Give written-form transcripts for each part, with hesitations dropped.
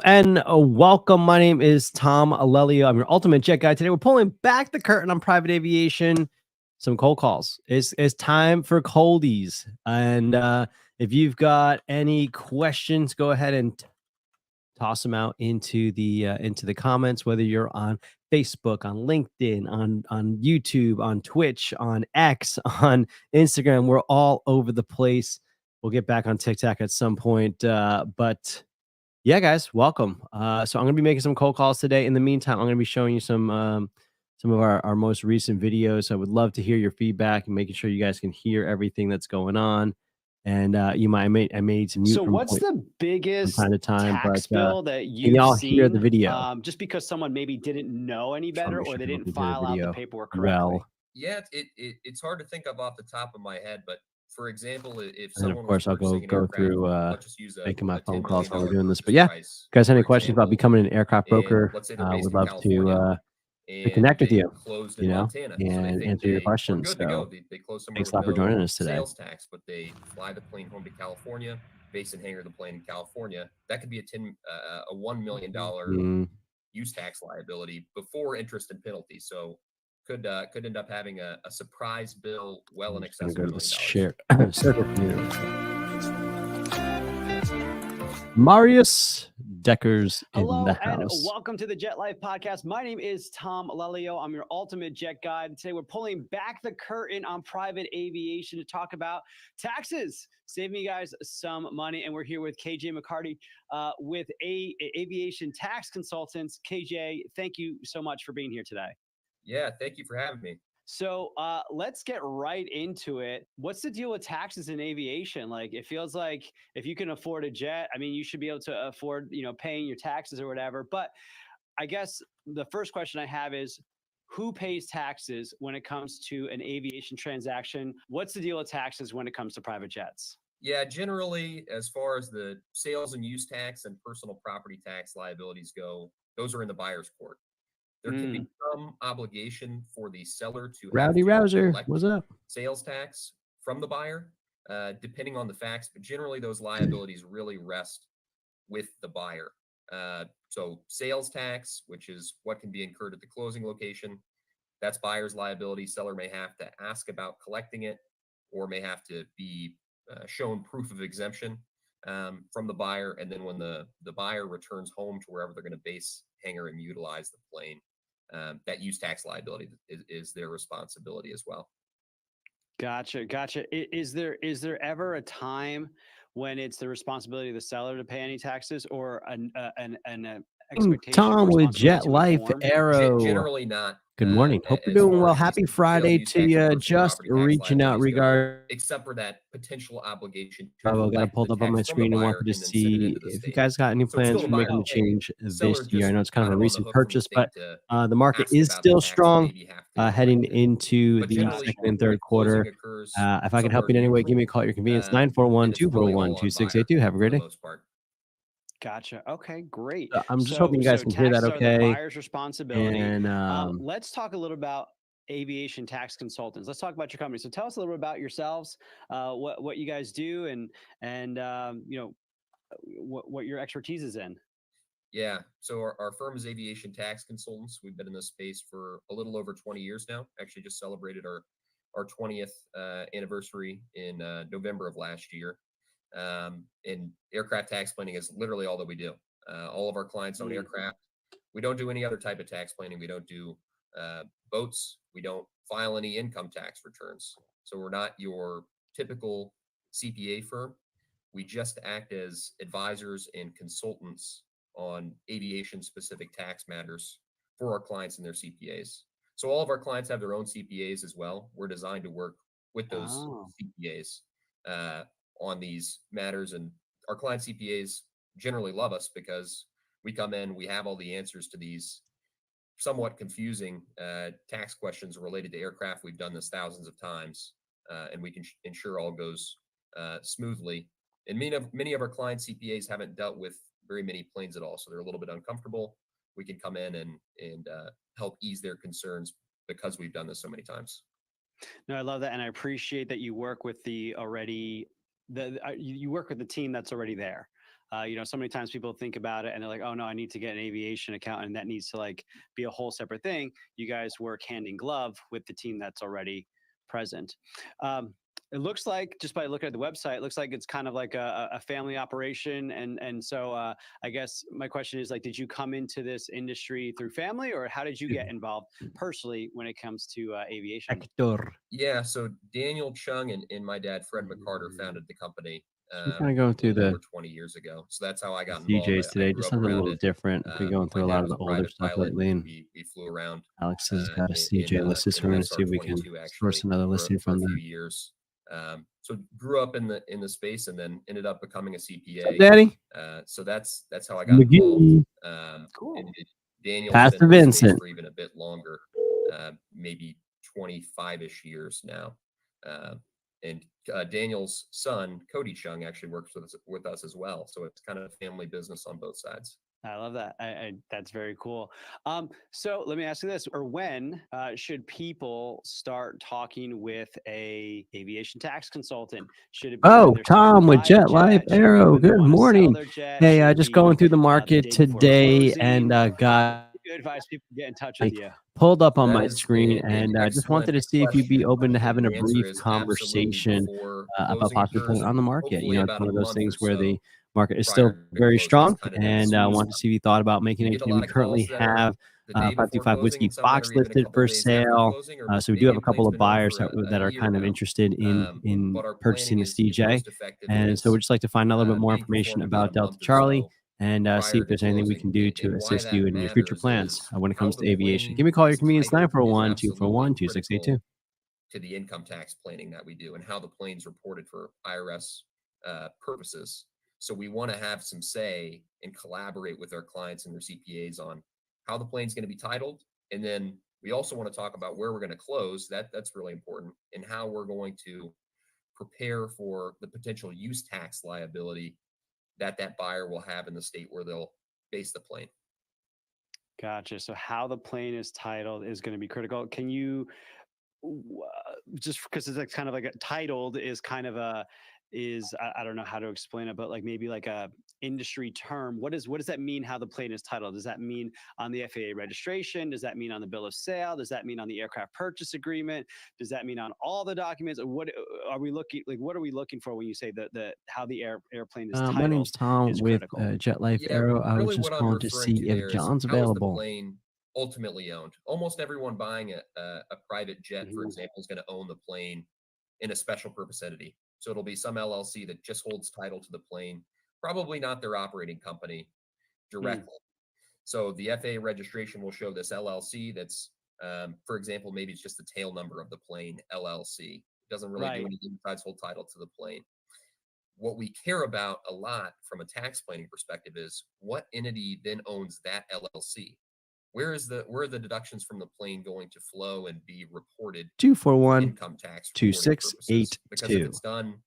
and welcome. My name is Tom Alelio. I'm your ultimate jet guy. Today, we're pulling back the curtain on private aviation. Some cold calls. It's time for coldies. And if you've got any questions, go ahead and toss them out into the comments. Whether you're on Facebook, on LinkedIn, on YouTube, on Twitch, on X, on Instagram, we're all over the place. We'll get back on TikTok at some point, but yeah, guys, welcome. So I'm going to be making some cold calls today. In the meantime, I'm going to be showing you some of our most recent videos. So I would love to hear your feedback and making sure you guys can hear everything that's going on. And I made some mute. So what's the biggest from time to time, tax bill that can you've y'all seen? hear the video? Just because someone maybe didn't know any better, Make or sure they people didn't can hear file out the video paperwork correctly. well. Yeah, it's hard to think of off the top of my head, but for example, if And someone of course, was I'll go purchasing an aircraft, through let's just use making my a phone $10 calls while we're million doing this. But purchase yeah, price, guys, any for questions about example, becoming an aircraft and broker? let's say they're based Would in love California, to connect with they you, closed in Montana, so they and think answer your they are questions. good to go. So They close somewhere thanks with a lot for joining no us today. sales tax, but they fly the plane home to California, base and hangar the plane in California. That could be a $1 million use tax liability before interest and penalties. So could end up having a surprise bill well in excess of $1 million. Circle Marius Deckers in Hello the and house. welcome to the Jet Life Podcast. My name is Tom Alelio. I'm your ultimate jet guide. Today we're pulling back the curtain on private aviation to talk about taxes, saving you guys some money. And we're here with KJ McCarty with Aviation Tax Consultants. KJ, thank you so much for being here today. Yeah, thank you for having me. So let's get right into it. What's the deal with taxes in aviation? Like, it feels like if you can afford a jet, I mean, you should be able to afford, paying your taxes or whatever. But I guess the first question I have is, who pays taxes when it comes to an aviation transaction? What's the deal with taxes when it comes to private jets? Yeah, generally, as far as the sales and use tax and personal property tax liabilities go, those are in the buyer's court. There can be some obligation for the seller to Rowdy Rouser, what's up? Sales tax from the buyer, depending on the facts, but generally those liabilities really rest with the buyer. So sales tax, which is what can be incurred at the closing location, that's buyer's liability. Seller may have to ask about collecting it, or may have to be shown proof of exemption from the buyer. And then when the buyer returns home to wherever they're going to base, hangar, and utilize the plane, that use tax liability is their responsibility as well. Gotcha. Is there ever a time when it's the responsibility of the seller to pay any taxes, or an expectation? Tom with Jet Life Arrow. Generally not. Good morning. Hope you're doing well. Happy Friday to you. Just reaching out regarding. Except for that potential obligation. Bravo, got it pulled up on my screen and wanted to see if you guys got any plans for making the change this year. I know it's kind of a recent purchase, but the market is still strong heading into the second and third quarter. If I can help you in any way, give me a call at your convenience, 941-241-2682. Have a great day. Gotcha. Okay, great. I'm just hoping you guys can hear that okay. The buyer's responsibility. And let's talk a little about Aviation Tax Consultants. Let's talk about your company. So tell us a little bit about yourselves, what you guys do, and what your expertise is in. Yeah. So our firm is Aviation Tax Consultants. We've been in this space for a little over 20 years now. Actually, just celebrated our 20th anniversary in November of last year. And aircraft tax planning is literally all that we do. All of our clients own aircraft. We don't do any other type of tax planning. We don't do boats. We don't file any income tax returns. So we're not your typical CPA firm. We just act as advisors and consultants on aviation specific tax matters for our clients and their CPAs. So all of our clients have their own CPAs as well. We're designed to work with those CPAs on these matters, and our client CPAs generally love us because we come in, we have all the answers to these somewhat confusing tax questions related to aircraft. We've done this thousands of times, and we can ensure all goes smoothly. And many of our client CPAs haven't dealt with very many planes at all, so they're a little bit uncomfortable. We can come in and help ease their concerns because we've done this so many times. No, I love that, and I appreciate that you work with you work with the team that's already there. So many times people think about it and they're like, oh no, I need to get an aviation account and that needs to like be a whole separate thing. You guys work hand in glove with the team that's already present. It looks like, just by looking at the website, it looks like it's kind of like a family operation. And so I guess my question is, like, did you come into this industry through family, or how did you get involved personally when it comes to aviation? Hector. Yeah, so Daniel Chung and my dad, Fred McCarter, founded the company We're kind of going a through little the over 20 years ago. So that's how I got involved. DJs I today. grew Just up sounds a around little it. different. We're going My through a dad lot of was the a older private stuff pilot. lately. And We flew around Alex has got a in CJ list this. an We're going to see if we can SR-22 source actually another for listing a from few that. years. So grew up in the space and then ended up becoming a CPA. Daddy? So that's how I got involved. Cool. And Daniel's Pastor been in the space Vincent. for even a bit longer, maybe 25-ish years now. And Daniel's son, Cody Chung, actually works with us as well. So it's kind of a family business on both sides. I love that. That's very cool. So let me ask you this: or when should people start talking with a aviation tax consultant? Should it be Oh, when they're starting Tom to with buy a Jet Life jet? Should it be Arrow. when they Good want to sell morning. their jet? Hey, Should it just be, going through the the market day before today, closing? and got You advise people to get in touch with you. pulled up on That my is screen, an and I just wanted to excellent see if you'd be question. open to And having a the answer brief is absolutely conversation before about closing possibly occurs, putting it on the market. You hopefully know, it's about one a of those month things or where the so market is prior still to very closing. strong, It's kind of that and sweet I want spot. to see if you thought about making We it. get a We lot of currently calls that are have the day before 525 closing, Whiskey and some that Fox are even a listed couple for days after sale. closing, or So we do maybe have a a couple plane's of been owned buyers for that a are year kind of now. interested in But our purchasing planning this is to be DJ. most effective in And so we'd this just like to find out a little bit more being information performed about about a Delta month or Charlie so and see prior if to there's anything we closing. can do to And why assist you that in your future matters plans is when it how comes to the aviation. Give plane me a call. Your is convenience titled is 941-241-2682. critical to the income tax planning that we do and how the plane's reported for IRS purposes. So we want to have some say and collaborate with our clients and their CPAs on how the plane's going to be titled. And then we also want to talk about where we're going to close. That's really important, and how we're going to prepare for the potential use tax liability that buyer will have in the state where they'll base the plane. Gotcha. So how the plane is titled is going to be critical. Can you just because it's like kind of like titled is kind of I don't know how to explain it, but like maybe like a industry term. What does that mean? How the plane is titled? Does that mean on the FAA registration? Does that mean on the bill of sale? Does that mean on the aircraft purchase agreement? Does that mean on all the documents? What are we looking like? What are we looking for when you say the how the airplane is titled? My name's Tom is with critical. Jet Life Yeah, Arrow. I was really just what I'm calling to referring see to if there is John's how is the available. plane ultimately owned? Almost everyone buying a private jet, for example, is going to own the plane in a special purpose entity. So it'll be some LLC that just holds title to the plane, probably not their operating company directly. So the FAA registration will show this LLC that's, for example, maybe it's just the tail number of the plane, LLC. It doesn't really do anything besides hold title to the plane. What we care about a lot from a tax planning perspective is what entity then owns that LLC. Where are the deductions from the plane going to flow and be reported 241 income tax reporting purposes? 2682. Because if it's done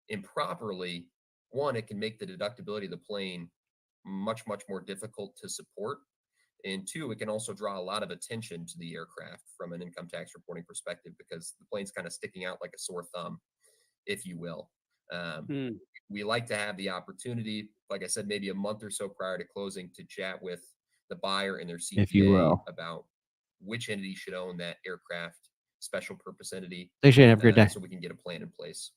improperly, one, it can make the deductibility of the plane much more difficult to support, and two, it can also draw a lot of attention to the aircraft from an income tax reporting perspective, because the plane's kind of sticking out like a sore thumb, if you will. We like to have the opportunity, like I said, maybe a month or so prior to closing, to chat with the buyer and their CPA, if you will, about which entity should own that aircraft special purpose entity. Thanks, Shane. Have a great day. So we can get a plan in place.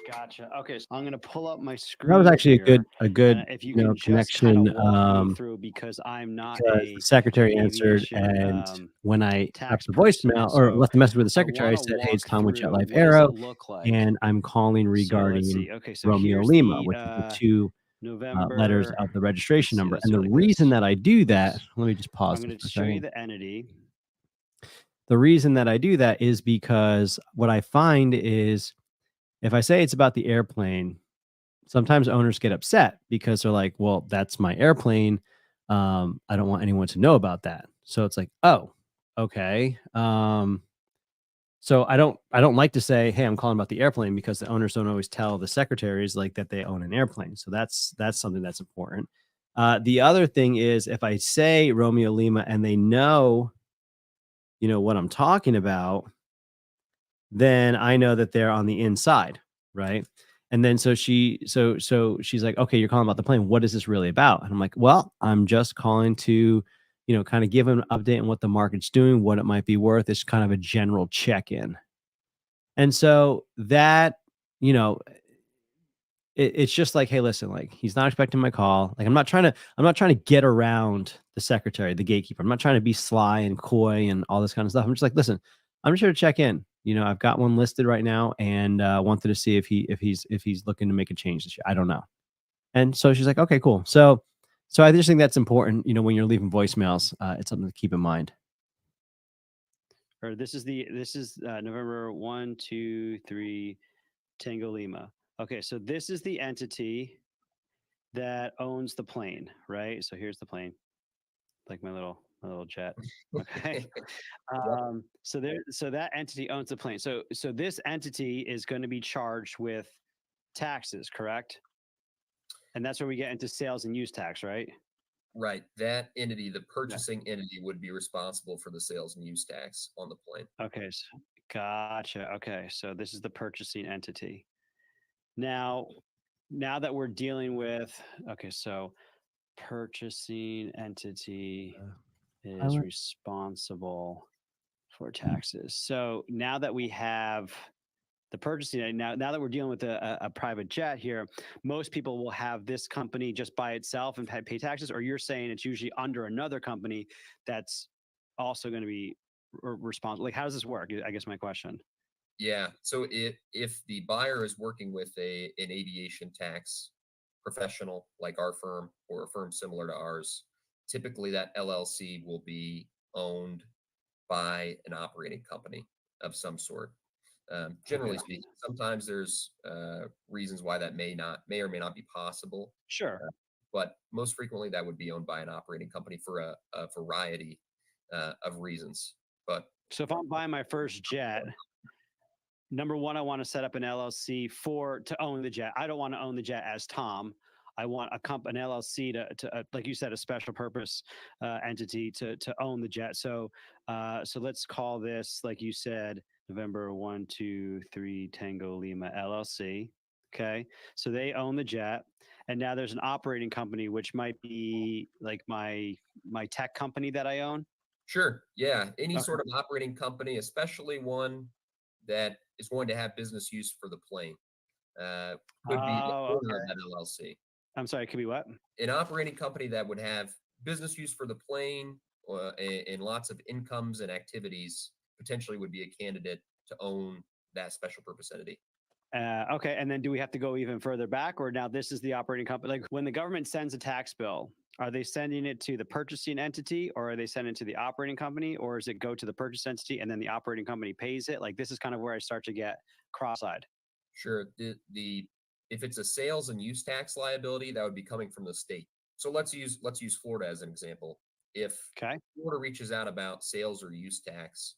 Gotcha. Okay, so I'm going to pull up my screen. That was actually here, a good if you know, can just connection. kind of walk me through, because I'm not Because a the secretary answered, aviation, and when I tax left the person. voicemail or So left the message with the I secretary, I wanna said, "Hey, it's walk Tom with Jet through Life what does Arrow, it look like. and I'm calling So let's regarding see. Okay, so Romeo here's Lima, the which is the two November letters of the registration let's see, number." let's And do the it like reason this. that I do that, let me just pause I'm going this to for a show you second. the entity. The reason that I do that is because what I find is, if I say it's about the airplane, sometimes owners get upset because they're like, well, that's my airplane. I don't want anyone to know about that. So it's like, oh, okay. So I don't like to say, hey, I'm calling about the airplane, because the owners don't always tell the secretaries like that they own an airplane. So that's something that's important. The other thing is, if I say Romeo Lima and they know, what I'm talking about, then I know that they're on the inside, right? And then so she's like, okay, you're calling about the plane. What is this really about? And I'm like, well, I'm just calling to, kind of give an update on what the market's doing, what it might be worth. It's kind of a general check-in. And so that, you know, it's just like, hey, listen, like he's not expecting my call. Like I'm not trying to get around the secretary, the gatekeeper. I'm not trying to be sly and coy and all this kind of stuff. I'm just like, listen, I'm just here to check in. I've got one listed right now and wanted to see if he's looking to make a change this year. I don't know. And so she's like, okay, cool. So I just think that's important. When you're leaving voicemails, it's something to keep in mind. Or this is November 1, 2, 3, Tango Lima. Okay, so this is the entity that owns the plane, right? So here's the plane, like my little jet. Okay. So that entity owns the plane. So this entity is going to be charged with taxes, correct? And that's where we get into sales and use tax, right? Right. That entity, the purchasing entity, would be responsible for the sales and use tax on the plane. Okay. Gotcha. Okay. So this is the purchasing entity. Now that we're dealing with, okay, so purchasing entity is responsible for taxes. So now that we have the purchasing, now that we're dealing with a private jet here, most people will have this company just by itself and pay taxes, or you're saying it's usually under another company that's also going to be responsible. Like, how does this work? I guess my question. Yeah. So if the buyer is working with an aviation tax professional like our firm or a firm similar to ours, typically that LLC will be owned by an operating company of some sort. Generally speaking, sometimes there's reasons why that may or may not be possible. Sure. But most frequently that would be owned by an operating company for a variety of reasons. But so if I'm buying my first jet, number one, I want to set up an LLC to own the jet. I don't want to own the jet as Tom. I want an LLC to like you said, a special purpose entity to own the jet. So let's call this, like you said, November 1, 2, 3, Tango Lima LLC. Okay, so they own the jet, and now there's an operating company, which might be like my tech company that I own. Sure, yeah, any sort of operating company, especially one that is going to have business use for the plane, could be the owner of that LLC. I'm sorry, it could be what? An operating company that would have business use for the plane and lots of incomes and activities potentially would be a candidate to own that special purpose entity. Okay, and then do we have to go even further back, or now this is the operating company? Like when the government sends a tax bill, are they sending it to the purchasing entity, or are they sending it to the operating company, or does it go to the purchase entity and then the operating company pays it? Like this is kind of where I start to get cross-eyed. Sure. If it's a sales and use tax liability, that would be coming from the state. So let's use Florida as an example. If Florida reaches out about sales or use tax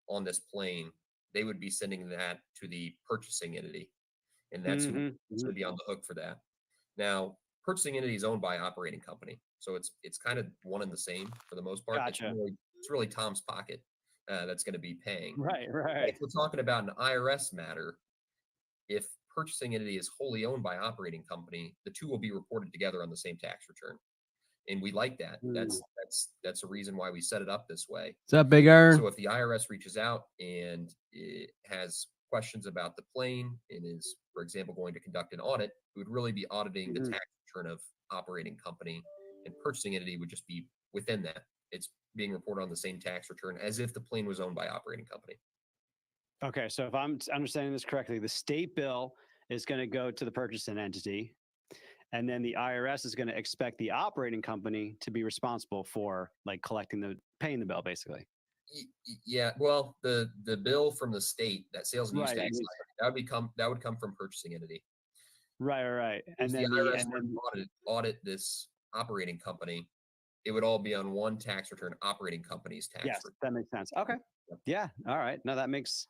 on this plane, they would be sending that to the purchasing entity, and that's who would be on the hook for that. Now, purchasing entity is owned by operating company, so it's kind of one and the same for the most part. Gotcha. It's really Tom's pocket that's going to be paying. Right. If we're talking about an IRS matter, if purchasing entity is wholly owned by operating company, the two will be reported together on the same tax return. And we like that. That's a reason why we set it up this way. What's up, Big Earn? So if the IRS reaches out and it has questions about the plane and is, for example, going to conduct an audit, it would really be auditing the tax return of operating company, and purchasing entity would just be within that. It's being reported on the same tax return as if the plane was owned by operating company. Okay, so if I'm understanding this correctly, the state bill is going to go to the purchasing entity, and then the IRS is going to expect the operating company to be responsible for like paying the bill, basically. Yeah, well, the bill from the state, that sales and use tax, that would come from purchasing entity. Right. And if then the IRS would audit this operating company, it would all be on one tax return, operating company's tax return. That makes sense. Okay. Yeah. All right. No, that makes.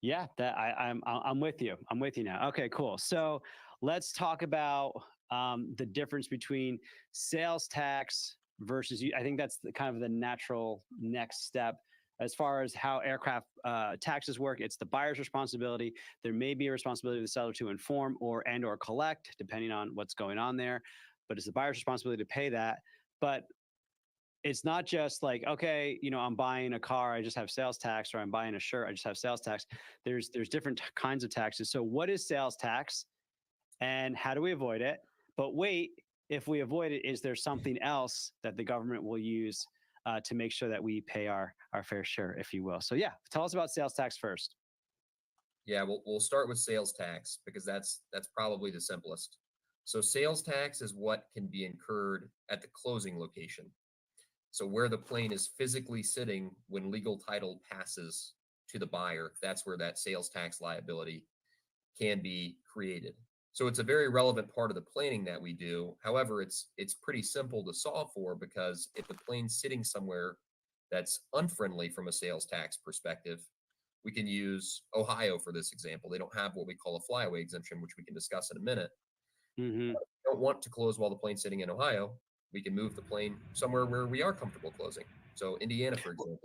Yeah, that I'm with you. I'm with you now. Okay, cool. So let's talk about the difference between sales tax versus. I think that's kind of the natural next step. as far as how aircraft taxes work, it's the buyer's responsibility. There may be a responsibility of the seller to inform or collect, depending on what's going on there. But it's the buyer's responsibility to pay that. But it's not just like, okay, I'm buying a car, I just have sales tax, or I'm buying a shirt, I just have sales tax. There's different kinds of taxes. So what is sales tax and how do we avoid it? But wait, if we avoid it, is there something else that the government will use to make sure that we pay our fair share, if you will? So yeah, tell us about sales tax first. Yeah, we'll start with sales tax because that's probably the simplest. So sales tax is what can be incurred at the closing location. So where the plane is physically sitting when legal title passes to the buyer, that's where that sales tax liability can be created. So it's a very relevant part of the planning that we do. However, it's pretty simple to solve for because if the plane's sitting somewhere that's unfriendly from a sales tax perspective, we can use Ohio for this example. They don't have what we call a flyaway exemption, which we can discuss in a minute. Mm-hmm. Don't want to close while the plane's sitting in Ohio, we can move the plane somewhere where we are comfortable closing. So Indiana, for example.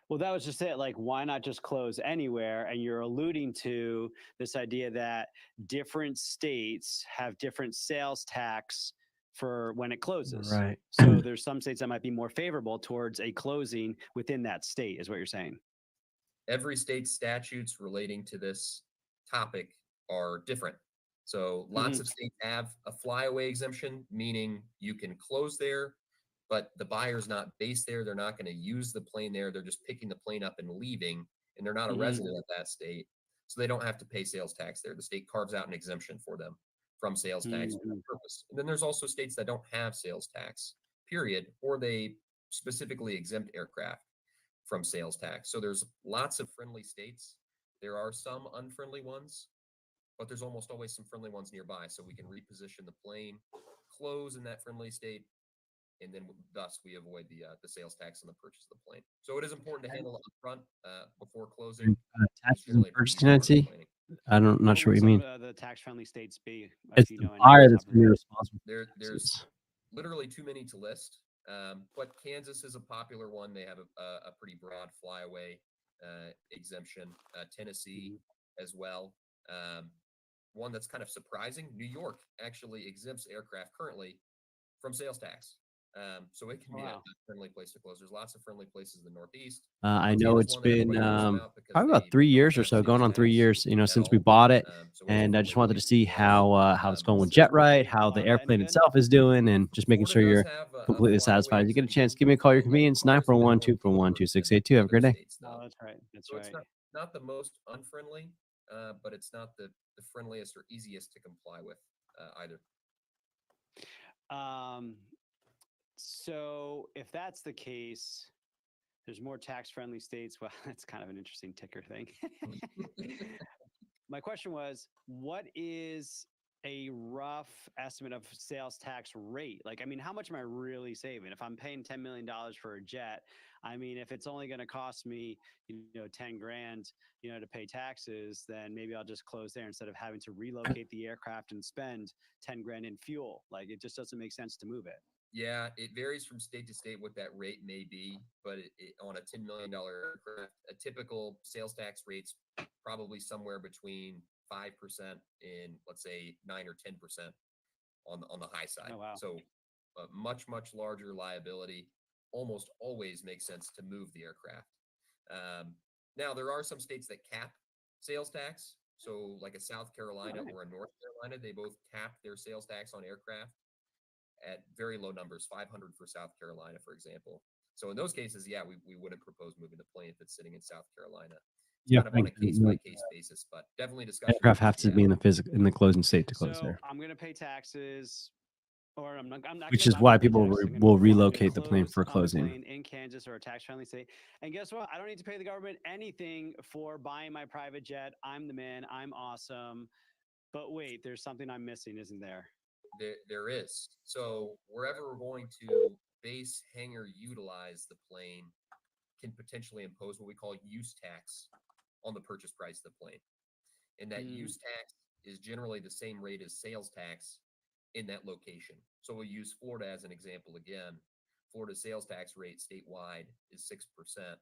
Well, that was just it. Like, why not just close anywhere? And you're alluding to this idea that different states have different sales tax for when it closes. Right. So there's some states that might be more favorable towards a closing within that state, is what you're saying. Every state's statutes relating to this topic are different. So lots of states have a flyaway exemption, meaning you can close there, but the buyer's not based there. They're not going to use the plane there. They're just picking the plane up and leaving, and they're not a resident of that state. So they don't have to pay sales tax there. The state carves out an exemption for them from sales tax for that purpose. And then there's also states that don't have sales tax, period, or they specifically exempt aircraft from sales tax. So there's lots of friendly states. There are some unfriendly ones, but there's almost always some friendly ones nearby. So we can reposition the plane, close in that friendly state, and then thus we avoid the sales tax on the purchase of the plane. So it is important to handle it up front before closing. Taxes and purchasing entity. I'm not sure what you mean. The tax-friendly states be? It's the buyer that's going to be responsible. There's literally too many to list. But Kansas is a popular one. They have a pretty broad flyaway exemption. Tennessee as well. One that's kind of surprising, New York actually exempts aircraft currently from sales tax. So it can be a friendly place to close. There's lots of friendly places in the Northeast. I know it's been probably about 3 years or so, going on 3 years, since we bought it. And I just wanted to see how it's going with JetRite, how the airplane itself is doing, and just making sure you're completely satisfied. If you get a chance, give me a call. Your convenience, 941-241-2682. Have a great day. Oh, that's right. That's so right. It's not the most unfriendly, but it's not the friendliest or easiest to comply with either. So if that's the case, there's more tax-friendly states. Well, that's kind of an interesting ticker thing. My question was, what is a rough estimate of sales tax rate? Like, I mean, how much am I really saving? If I'm paying $10 million for a jet, I mean, if it's only going to cost me, 10 grand, to pay taxes, then maybe I'll just close there instead of having to relocate the aircraft and spend 10 grand in fuel. Like, it just doesn't make sense to move it. Yeah, it varies from state to state what that rate may be, but on a $10 million aircraft, a typical sales tax rate's probably somewhere between 5% and let's say 9 or 10% on the high side. Oh, wow. So a much larger liability almost always makes sense to move the aircraft. Now there are some states that cap sales tax. So like a South Carolina or a North Carolina, they both cap their sales tax on aircraft at very low numbers, 500 for South Carolina, for example. So in those cases, yeah, we wouldn't propose moving the plane if it's sitting in South Carolina. It's kind of on a case-by-case basis, but definitely discuss. Aircraft have to be in the closing state to close there. I'm going to pay taxes, or I'm not. Which is why people will relocate the plane for closing in Kansas or a tax-friendly state. And guess what? I don't need to pay the government anything for buying my private jet. I'm the man. I'm awesome. But wait, there's something I'm missing, isn't there? There is. So wherever we're going to base, hangar, utilize the plane can potentially impose what we call use tax on the purchase price of the plane. And that use tax is generally the same rate as sales tax in that location. So we'll use Florida as an example again. Florida sales tax rate statewide is 6%.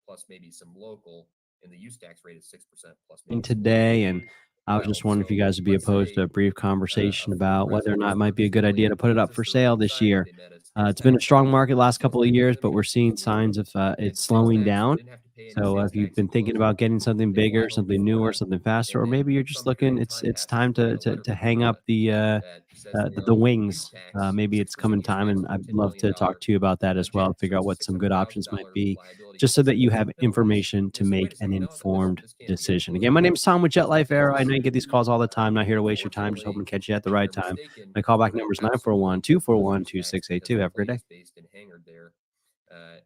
plus maybe some local, and the use tax rate is 6% plus in maybe some today, and I was well, just wondering if you so guys would be let's opposed to say a brief a conversation full about whether or resident not it just might be a purchased good a idea plane to put it up business. for They're sale this excited. year. They met us It's been a tax strong time. market last couple of So years, for but them, we're it's seeing a signs of win-win. it's Sales slowing tax, down. they didn't have to pay any So sales if you've tax been at thinking closing. about getting something They bigger, fly home to something newer, Florida, something faster, and or then maybe you're just some period looking, of it's time it's passes, time and they get a to letter to from hang up Florida that says they're the owed use wings. tax, Maybe it's 6% coming use time, tax and on a I'd $10 love million to talk to you about that as well. jet. So Figure out it's a what some good options might $600,000 be, liability just so that you plus have the penalties. information to And so wait make a an second, no, informed this can't be at decision. closing. Again, my name is Tom with Jet Let's Life take Arrow. I this. know you get these calls all the time. Not here to waste your time. Just hoping to catch you at the right They're time. mistaken My callback for number is their absolute 941 business 241 tax because 2682. the Have a great plane day. is based in Hangar there,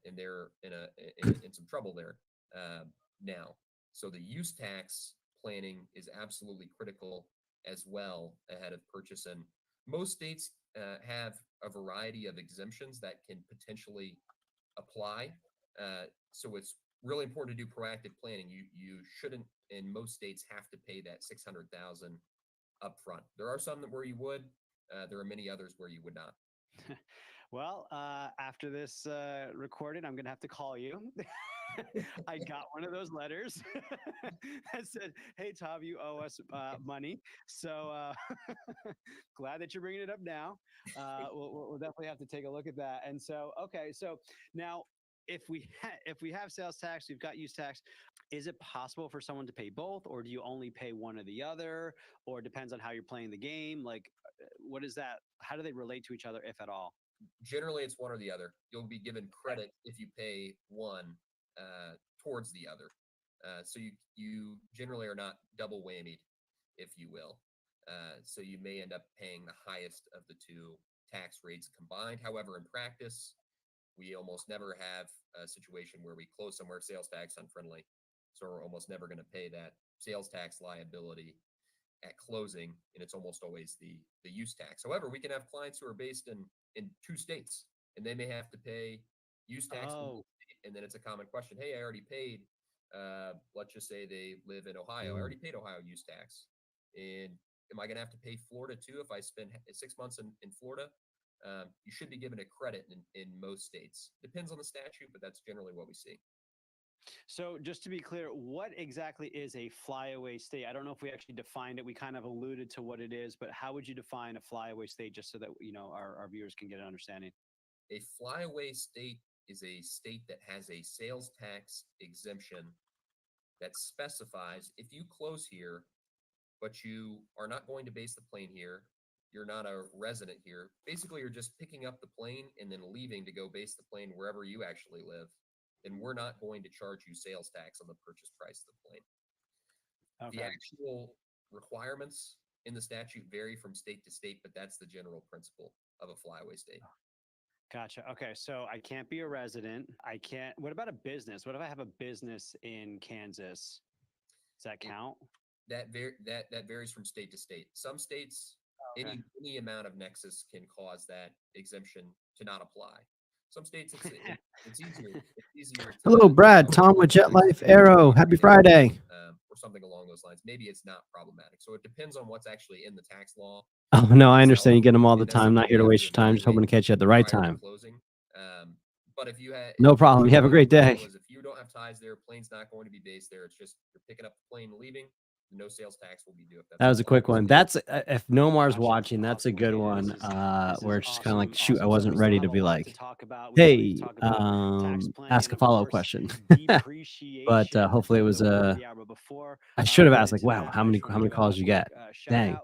and they're in some trouble there now. So the use tax planning is absolutely critical as well ahead of purchase. And most states have a variety of exemptions that can potentially apply. So it's really important to do proactive planning. You shouldn't, in most states, have to pay that 600,000 upfront. There are some where you would. There are many others where you would not. Well, after this recording, I'm going to have to call you. I got one of those letters that said, "Hey, Tom, you owe us money." So glad that you're bringing it up now. We'll definitely have to take a look at that. And so, okay, so now if we have sales tax, we've got use tax. Is it possible for someone to pay both, or do you only pay one or the other, or it depends on how you're playing the game? Like, what is that? How do they relate to each other, if at all? Generally, it's one or the other. You'll be given credit if you pay one towards the other. So you generally are not double whammied, if you will. So you may end up paying the highest of the two tax rates combined. However, in practice, we almost never have a situation where we close somewhere sales tax unfriendly. So we're almost never going to pay that sales tax liability at closing, and it's almost always the use tax. However, we can have clients who are based in two states, and they may have to pay use tax, and then it's a common question. Hey, I already paid. Let's just say they live in Ohio. I already paid Ohio use tax, and am I going to have to pay Florida too if I spend 6 months in Florida? You should be given a credit in most states. Depends on the statute, but that's generally what we see. So just to be clear, what exactly is a flyaway state? I don't know if we actually defined it. We kind of alluded to what it is, but how would you define a flyaway state just so that, our viewers can get an understanding? A flyaway state is a state that has a sales tax exemption that specifies if you close here, but you are not going to base the plane here, you're not a resident here. Basically, you're just picking up the plane and then leaving to go base the plane wherever you actually live. Then we're not going to charge you sales tax on the purchase price of the plane. Okay. The actual requirements in the statute vary from state to state, but that's the general principle of a flyaway state. Gotcha. Okay. So I can't be a resident. What about a business? What if I have a business in Kansas? Does that count? That varies from state to state. Some states, any amount of nexus can cause that exemption to not apply. Some states, it's easier. Hello, Brad. Tom with Jet Life Arrow. Happy Friday. Or something along those lines. Maybe it's not problematic. So it depends on what's actually in the tax law. Oh, no, I understand. You get them all the time. Not here to waste your time. Just hoping to catch you at the right time. Closing. But if you had no problem. You have a great day. If you don't have ties there, plane's not going to be based there. It's just you're picking up the plane and leaving. No sales tax will be due. That was a quick one. That's if Nomar's watching, that's a good one. Where it's just kind of like, shoot, I wasn't ready to be like, hey, ask a follow-up question. But hopefully it was I should have asked like, wow, how many calls you get? Dang.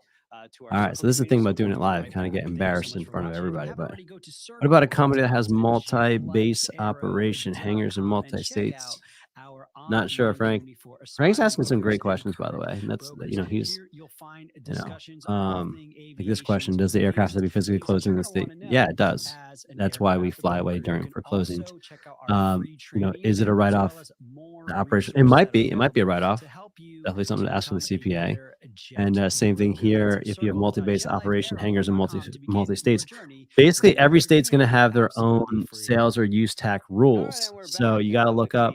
All right, so this is the thing about doing it live, kind of get embarrassed in front of everybody. But what about a company that has multi-base operation, hangars in multi-states? Not sure, Frank. Frank's asking some great questions, by the way. And that's, he's, like this question: does the aircraft have to be physically closed in the state? Yeah, it does. That's why we fly away for closings. Is it a write-off? The operation? It might be. It might be a write-off. Definitely something to ask for the CPA. And same thing here. If you have multi-base operation hangars in multi-states, basically every state's going to have their own sales or use tax rules. So you got to look up.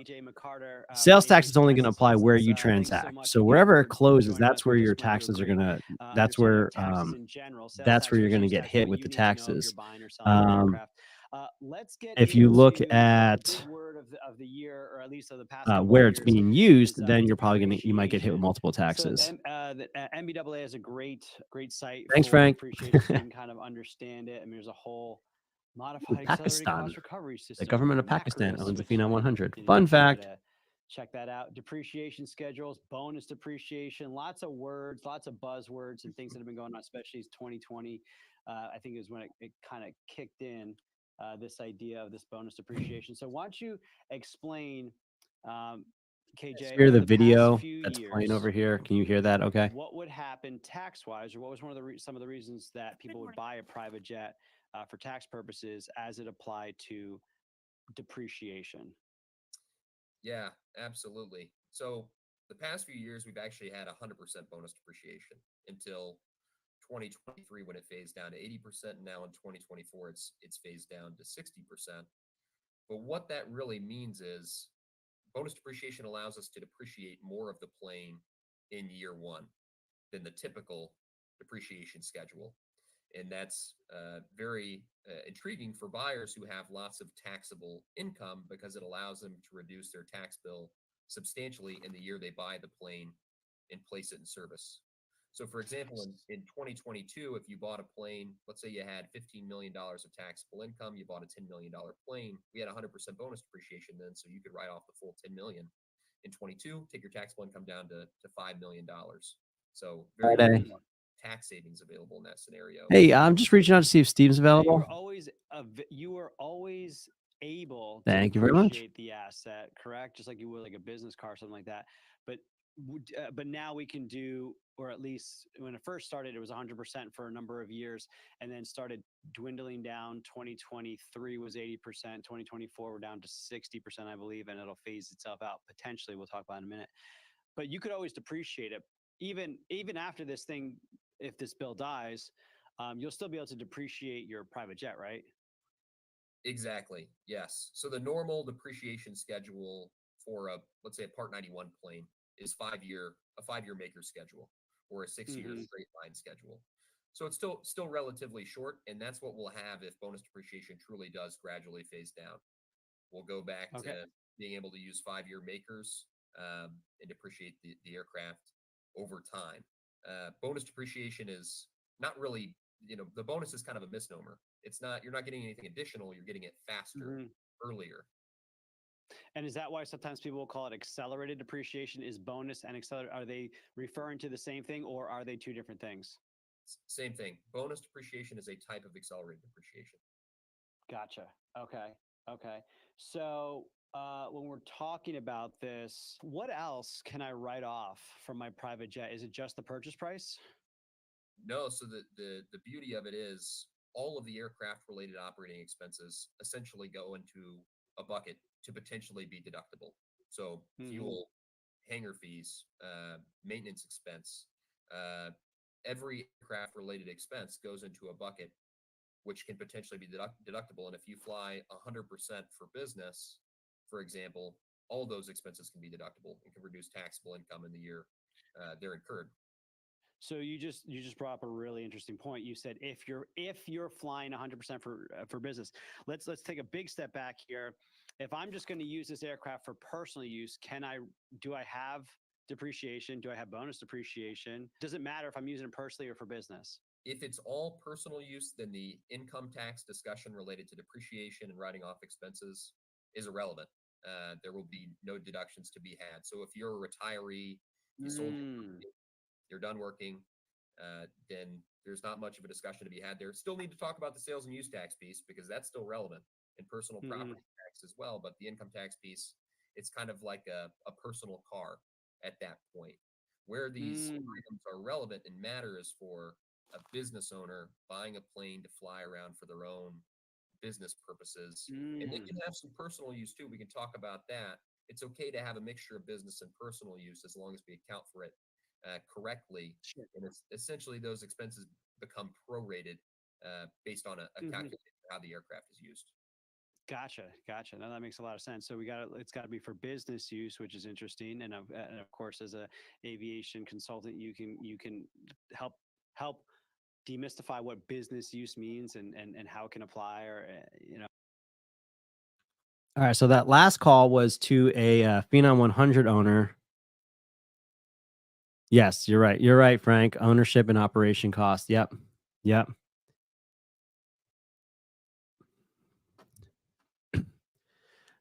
Sales tax is only going to apply where you transact. So wherever it closes, that's where your taxes are going to. That's where you're going to get hit with the taxes. If you look at of the year, or at least of the past couple where of it's years, being used, is, then is you're probably you might get hit with depreciation. multiple So taxes. the MBAA is a great site Thanks, for Frank. depreciation, so you can kind of understand it. I mean, there's a whole modified accelerated Pakistan. cost recovery system. The government of Pakistan MACRIS, owns the which, Phenom 100. you Fun can try fact. to check that out. Depreciation schedules, bonus depreciation, lots of words, lots of buzzwords and things that have been going on, especially 2020. I think is when it kind of kicked in, this idea of this bonus depreciation. So why don't you explain, KJ, Hear over the the past video few that's years, playing over here. Can you hear that? Okay. what would happen tax-wise, or what was one of the some of the reasons that people would buy a private jet for tax purposes as it applied to depreciation? Yeah, absolutely. So the past few years, we've actually had 100% bonus depreciation until 2023 when it phased down to 80%. And now in 2024, it's phased down to 60%. But what that really means is bonus depreciation allows us to depreciate more of the plane in year one than the typical depreciation schedule. And that's very intriguing for buyers who have lots of taxable income because it allows them to reduce their tax bill substantially in the year they buy the plane and place it in service. So, for example, in 2022, if you bought a plane, let's say you had $15 million of taxable income, you bought a $10 million plane, we had 100% bonus depreciation then, so you could write off the full $10 million. In 22, take your taxable income down to $5 million. So, very Friday. tax savings available in that scenario. Hey, I'm just reaching out to see if Steve's So available. you were always able to Thank you very much. depreciate the asset, correct? Just like you would like a business car or something like that. But now we can do, or at least when it first started, it was 100% for a number of years, and then started dwindling down. 2023 was 80%. 2024 we're down to 60%, I believe, and it'll phase itself out potentially. We'll talk about it in a minute. But you could always depreciate it, even after this thing. If this bill dies, you'll still be able to depreciate your private jet, right? Exactly. Yes. So the normal depreciation schedule for let's say a Part 91 plane is a 5-year maker schedule or a 6-year straight line schedule. So it's still relatively short, and that's what we'll have if bonus depreciation truly does gradually phase down. We'll go back to being able to use 5-year makers and depreciate the aircraft over time. Bonus depreciation is not really, the bonus is kind of a misnomer. It's not, you're not getting anything additional, you're getting it faster, earlier. And is that why sometimes people will call it accelerated depreciation? Is bonus and accelerated, are they referring to the same thing, or are they two different things? Same thing. Bonus depreciation is a type of accelerated depreciation. Gotcha. Okay. So when we're talking about this, what else can I write off from my private jet? Is it just the purchase price? No. So the beauty of it is all of the aircraft related operating expenses essentially go into a bucket to potentially be deductible. So fuel, hangar fees, maintenance expense, every aircraft related expense goes into a bucket which can potentially be deductible. And if you fly 100% for business, for example, all those expenses can be deductible and can reduce taxable income in the year they're incurred. So you just brought up a really interesting point. You said if you're flying 100% for business, let's take a big step back here. If I'm just going to use this aircraft for personal use, do I have depreciation? Do I have bonus depreciation? Does it matter if I'm using it personally or for business? If it's all personal use, then the income tax discussion related to depreciation and writing off expenses is irrelevant. There will be no deductions to be had. So if you're a retiree, you sold your company, you're done working, then there's not much of a discussion to be had there. Still need to talk about the sales and use tax piece because that's still relevant, and personal property tax as well. But the income tax piece, it's kind of like a personal car at that point. Where these items are relevant and matter is for a business owner buying a plane to fly around for their own business purposes. And they can have some personal use too. We can talk about that. It's okay to have a mixture of business and personal use as long as we account for it correctly. Sure. And it's essentially those expenses become prorated based on a calculation of how the aircraft is used. Gotcha. Now that makes a lot of sense. So it's got to be for business use, which is interesting. And of course, as a aviation consultant, you can help demystify what business use means and how it can apply, or All right, so that last call was to a Phenom 100 owner. Yes, you're right. You're right, Frank. Ownership and operation cost. Yep. Yep.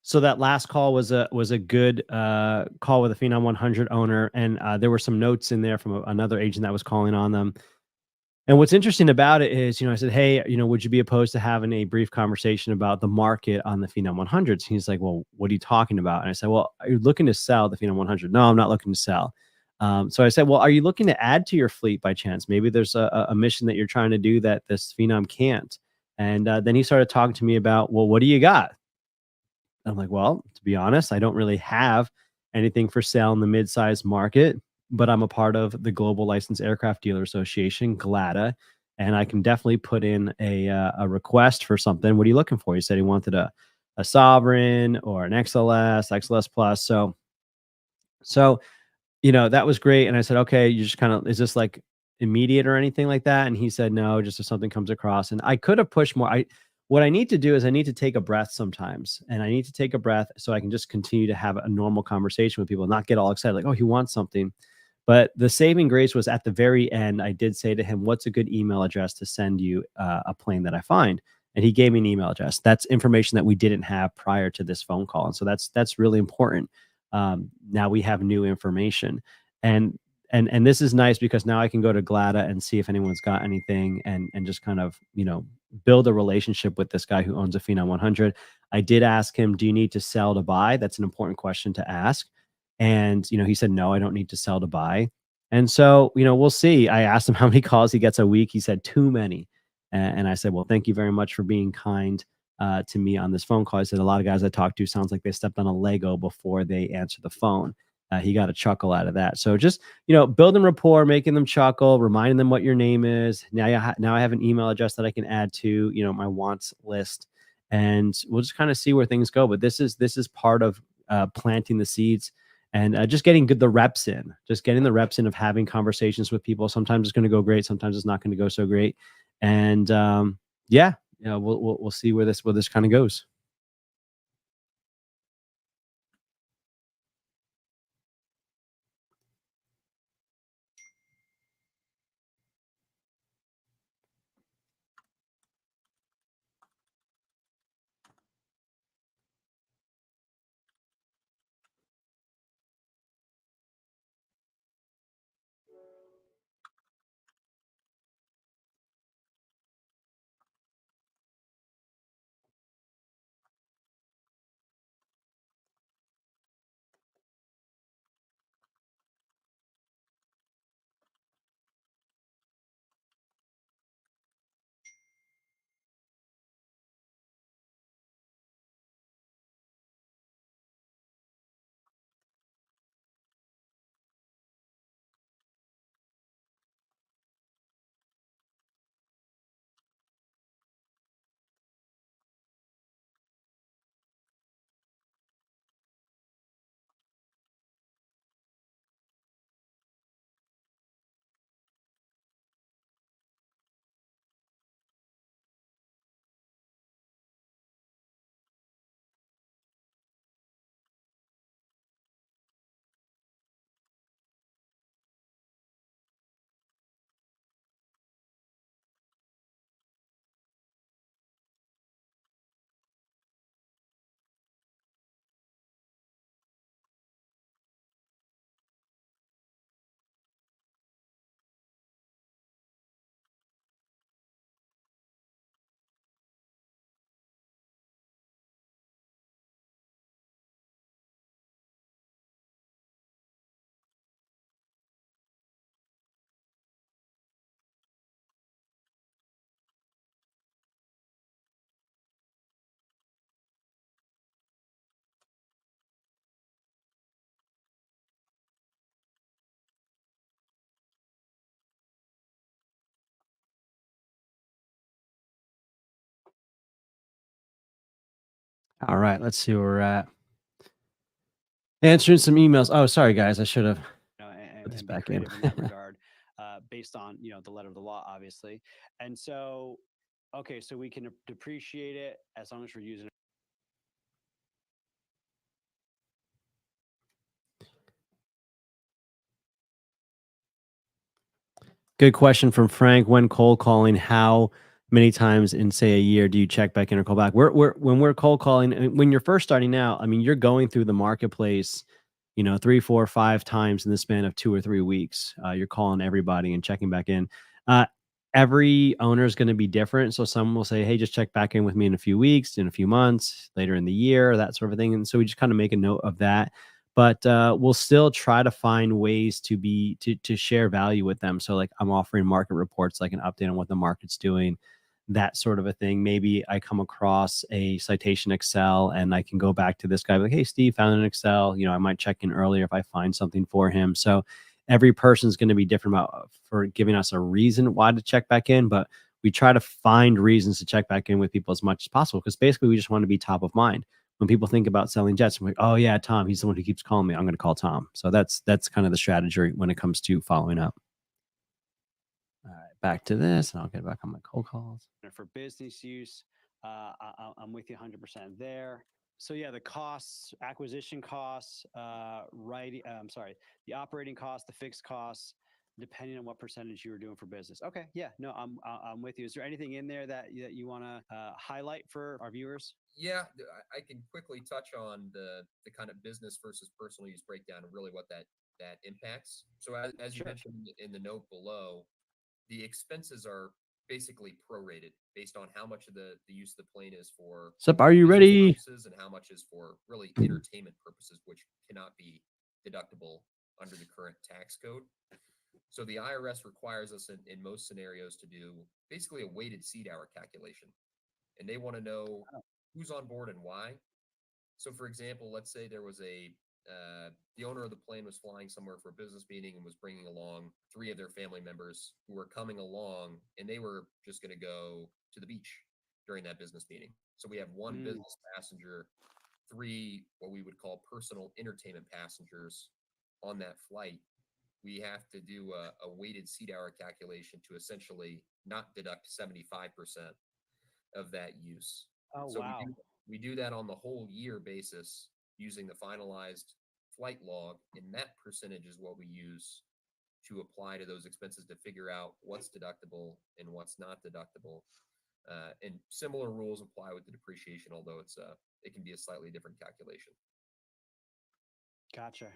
So that last call was a good call with a Phenom 100 owner, and there were some notes in there from another agent that was calling on them. And what's interesting about it is, I said, hey, would you be opposed to having a brief conversation about the market on the Phenom 100s? He's like, well, what are you talking about? And I said, well, are you looking to sell the Phenom 100? No, I'm not looking to sell. So I said, well, are you looking to add to your fleet by chance? Maybe there's a mission that you're trying to do that this Phenom can't. And then he started talking to me about, well, what do you got? I'm like, well, to be honest, I don't really have anything for sale in the mid-sized market, but I'm a part of the Global Licensed Aircraft Dealer Association, GLADA, and I can definitely put in a request for something. What are you looking for? He said he wanted a Sovereign or an XLS Plus. So that was great. And I said, okay, you just kind of, is this like immediate or anything like that? And he said, no, just if something comes across. And I could have pushed more. What I need to do is I need to take a breath sometimes, and I need to take a breath so I can just continue to have a normal conversation with people, not get all excited like, oh, he wants something. But the saving grace was at the very end. I did say to him, what's a good email address to send you a plane that I find? And he gave me an email address. That's information that we didn't have prior to this phone call. And so that's really important. Now we have new information, and this is nice because now I can go to GLADA and see if anyone's got anything, and just kind of build a relationship with this guy who owns a Phenom 100. I did ask him, do you need to sell to buy? That's an important question to ask. And he said, no, I don't need to sell to buy. And so we'll see. I asked him how many calls he gets a week. He said too many. And I said, well, thank you very much for being kind to me on this phone call. I said, a lot of guys I talked to sounds like they stepped on a Lego before they answer the phone. He got a chuckle out of that. So just, building rapport, making them chuckle, reminding them what your name is. Now I have an email address that I can add to, my wants list, and we'll just kind of see where things go. But this is part of planting the seeds, and just getting the reps in, of having conversations with people. Sometimes it's going to go great. Sometimes it's not going to go so great. And yeah, we'll see where this kind of goes. All right, let's see where we're at. Answering some emails. Oh, sorry guys, I should have put this and be back in. creative in that regard, based on the letter of the law, obviously. And so, okay, so we can depreciate it as long as we're using Good question from Frank. When cold calling, how many times in say a year do you check back in or call back? We're when we're cold calling, when you're first starting out, I mean, you're going through the marketplace, 3, 4, 5 times in the span of 2 or 3 weeks. You're calling everybody and checking back in. Uh, every owner is going to be different. So some will say, hey, just check back in with me in a few weeks, in a few months, later in the year, that sort of thing. And so we just kind of make a note of that. But we'll still try to find ways to share value with them. So like I'm offering market reports, like an update on what the market's doing, that sort of a thing. Maybe I come across a citation Excel and I can go back to this guy like, hey, Steve, found an Excel. I might check in earlier if I find something for him. So every person's going to be different for giving us a reason why to check back in, but we try to find reasons to check back in with people as much as possible, because basically we just want to be top of mind. When people think about selling jets, I'm like, oh yeah, Tom, he's the one who keeps calling me. I'm going to call Tom. So that's kind of the strategy when it comes to following up. All right, back to this, and I'll get back on my cold calls. For business use, I'm with you 100% there. So yeah, the costs, acquisition costs, the operating costs, the fixed costs, depending on what percentage you were doing for business. Okay, yeah, no, I'm with you. Is there anything in there that you want to highlight for our viewers? Yeah, I can quickly touch on the kind of business versus personal use breakdown and really what that impacts. So as you mentioned in the note below, the expenses are basically prorated based on how much of the use of the plane is for Are you ready? Purposes and how much is for really entertainment purposes, which cannot be deductible under the current tax code. So the IRS requires us in most scenarios to do basically a weighted seat hour calculation, and they want to know who's on board and why. So for example, let's say there was the owner of the plane was flying somewhere for a business meeting and was bringing along 3 of their family members who were coming along, and they were just going to go to the beach during that business meeting. So we have 1 business passenger, 3 what we would call personal entertainment passengers on that flight. We have to do a weighted seat hour calculation to essentially not deduct 75% of that use. Oh, so wow. we do that on the whole year basis using the finalized flight log, and that percentage is what we use to apply to those expenses to figure out what's deductible and what's not deductible. And similar rules apply with the depreciation, although it can be a slightly different calculation. Gotcha.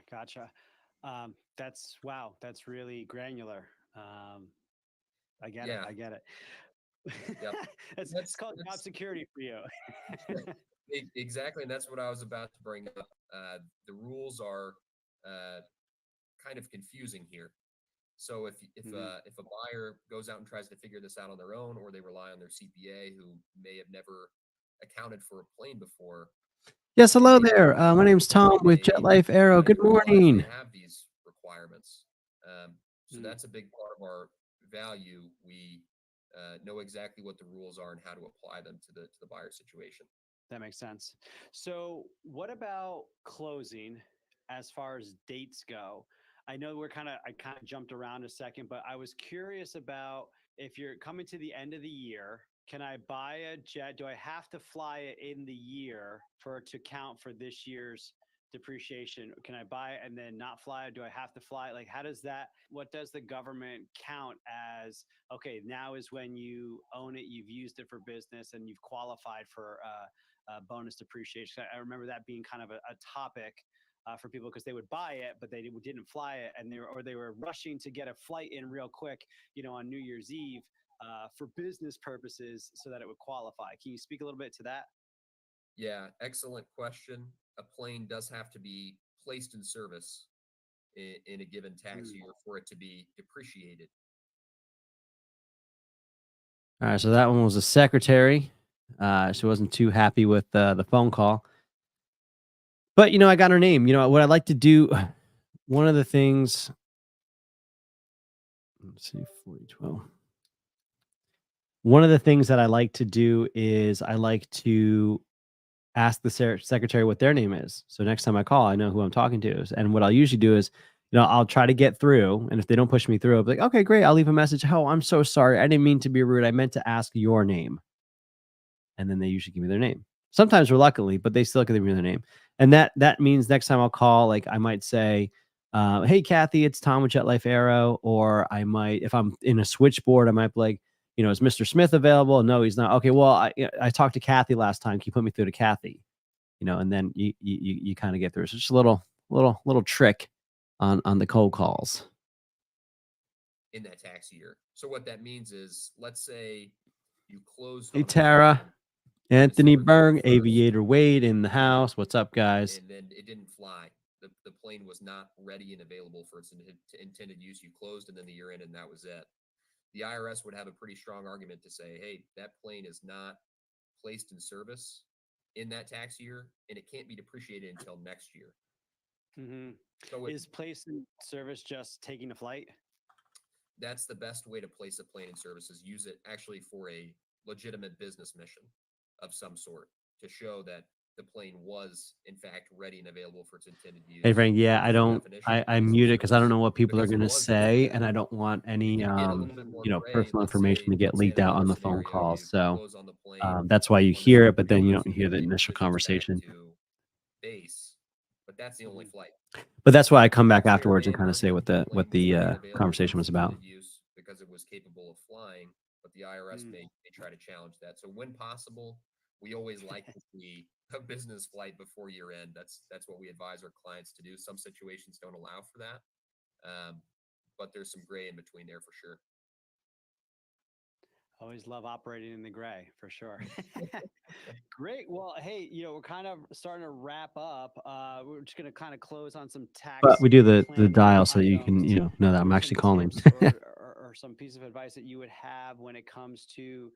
That's really granular. I get it. Yep. It's called job security for you. Exactly, and that's what I was about to bring up. The rules are kind of confusing here. So if a buyer goes out and tries to figure this out on their own, or they rely on their CPA who may have never accounted for a plane before. Yes, hello there. My name's Tom with JetLife Aero. Good morning. They have these requirements, so that's a big part of our value. We know exactly what the rules are and how to apply them to the buyer situation. That makes sense. So what about closing as far as dates go? I know I kind of jumped around a second, but I was curious about if you're coming to the end of the year, can I buy a jet? Do I have to fly it in the year for it to count for this year's depreciation? Can I buy it and then not fly it? Do I have to fly it? Like, what does the government count as? Okay, now is when you own it, you've used it for business, and you've qualified for bonus depreciation. I remember that being kind of a topic for people, because they would buy it, but they didn't fly it, and they were rushing to get a flight in real quick, on New Year's Eve for business purposes, so that it would qualify. Can you speak a little bit to that? Yeah, excellent question. A plane does have to be placed in service in a given tax year for it to be depreciated. All right, so that one was a secretary. She wasn't too happy with the phone call. But, I got her name. What I'd like to do, one of the things, let's see, 4012. One of the things that I like to do is I like to ask the secretary what their name is. So next time I call, I know who I'm talking to. And what I'll usually do is, I'll try to get through. And if they don't push me through, I'll be like, okay, great. I'll leave a message. Oh, I'm so sorry. I didn't mean to be rude. I meant to ask your name. And then they usually give me their name. Sometimes reluctantly, but they still give me their name. And that means next time I'll call, like I might say, Hey Kathy, it's Tom with Jet Life Aero. Or I might, if I'm in a switchboard, I might be like, is Mr. Smith available? No, he's not. Okay, well, I talked to Kathy last time. Can you put me through to Kathy? And then you kind of get through. So just a little trick on the cold calls in that tax year. So what that means is, let's say you closed Hey on a Tara, plane Anthony December Berg, 31st, Aviator Wade in the house. What's up, guys? and then it didn't fly. The plane was not ready and available for its intended use. You closed, and then the year ended, and that was it. The IRS would have a pretty strong argument to say, hey, that plane is not placed in service in that tax year, and it can't be depreciated until next year. So Is place in service just taking a flight? That's the best way to place a plane in service, is use it actually for a legitimate business mission of some sort to show that the plane was in fact ready and available for its intended use. Hey Frank, yeah, By definition, I place in mute it because I don't service, know what people are because it gonna was say, ready. and I don't want any If you get a little bit more gray, personal let's information say- to get let's say leaked in out on another the phone scenario, call. you So close on the plane that's why you on hear it, December but then you 31st, don't hear the and initial it comes back conversation. to base, but that's the only flight. But that's why I come back Tax year afterwards and may kind of mark say what the plane was ready and available for conversation its was about. intended use because it was capable of flying, but the IRS may try to challenge that. So when possible, we always like to see a business flight before year end. That's what we advise our clients to do. Some situations don't allow for that, but there's some gray in between there for sure. Always love operating in the gray, for sure. Great. Well, hey, we're kind of starting to wrap up. We're just going to kind of close on some tax. But we do the planning dial so that you can items. know that I'm Some actually calling. tips or some piece of advice that you would have when it comes to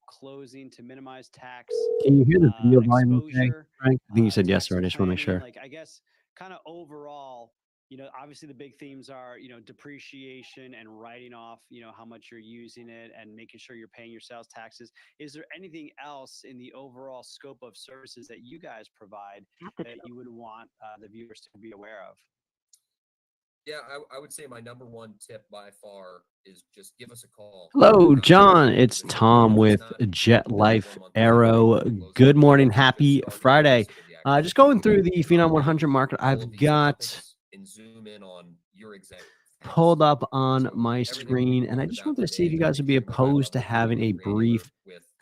closing to minimize tax Can you hear the video volume okay, exposure, Frank? I think you said yes tax already. I just want to make planning. sure. Like, I guess kind of overall, obviously the big themes are, depreciation and writing off, how much you're using it and making sure you're paying your sales taxes. Is there anything else in the overall scope of services that you guys provide that you would want the viewers to be aware of? Yeah, I would say my number one tip by far is just give us a call. Hello, John. It's Tom with Jet Life Aero. Good morning. Happy Friday. Just going through the Phenom 100 market. I've got and zoom in on your exact pulled up on my screen, and I just wanted to see if you guys would be opposed to having a brief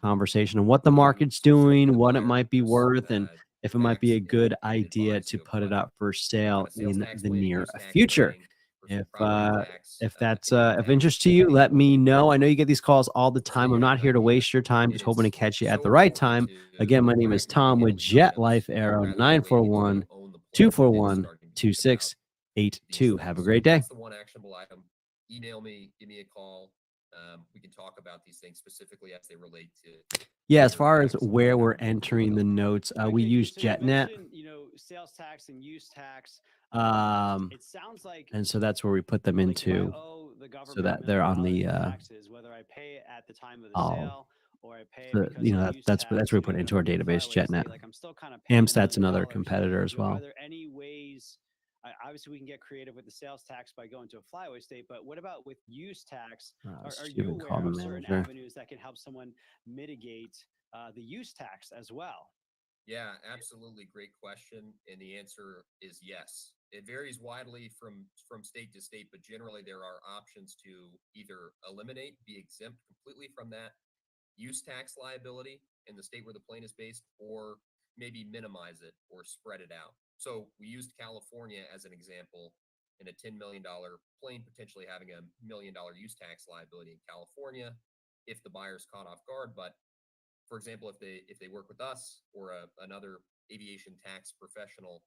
conversation on what the market's doing, what it might be worth, and if it might be a good idea to put it up for sale in the near future. If that's of interest to you, let me know. I know you get these calls all the time. I'm not here to waste your time, just hoping to catch you at the right time. Again, my name is Tom with Jet Life Aero, 941-241-2682. Have a great day. That's the one actionable item. Email me, give me a call. We can talk about these things specifically as they relate to. Yeah, as far as where we're entering the notes, we use JetNet. Sales tax and use tax. It sounds like, and so that's where we put them into, so that they're on the taxes, whether I pay at the time of the sale or I pay that's where we put it into our database, JetNet. Like, I'm still kind of Amstat's another competitor as well. Are there any ways? Obviously, we can get creative with the sales tax by going to a flyaway state, but what about with use tax? Are you aware of certain avenues that can help someone mitigate the use tax as well? Yeah, absolutely. Great question. And the answer is yes. It varies widely from state to state, but generally there are options to either eliminate, be exempt completely from that use tax liability in the state where the plane is based, or maybe minimize it or spread it out. So we used California as an example in a $10 million plane, potentially having $1 million use tax liability in California if the buyer's caught off guard. But for example, if they work with us or another aviation tax professional,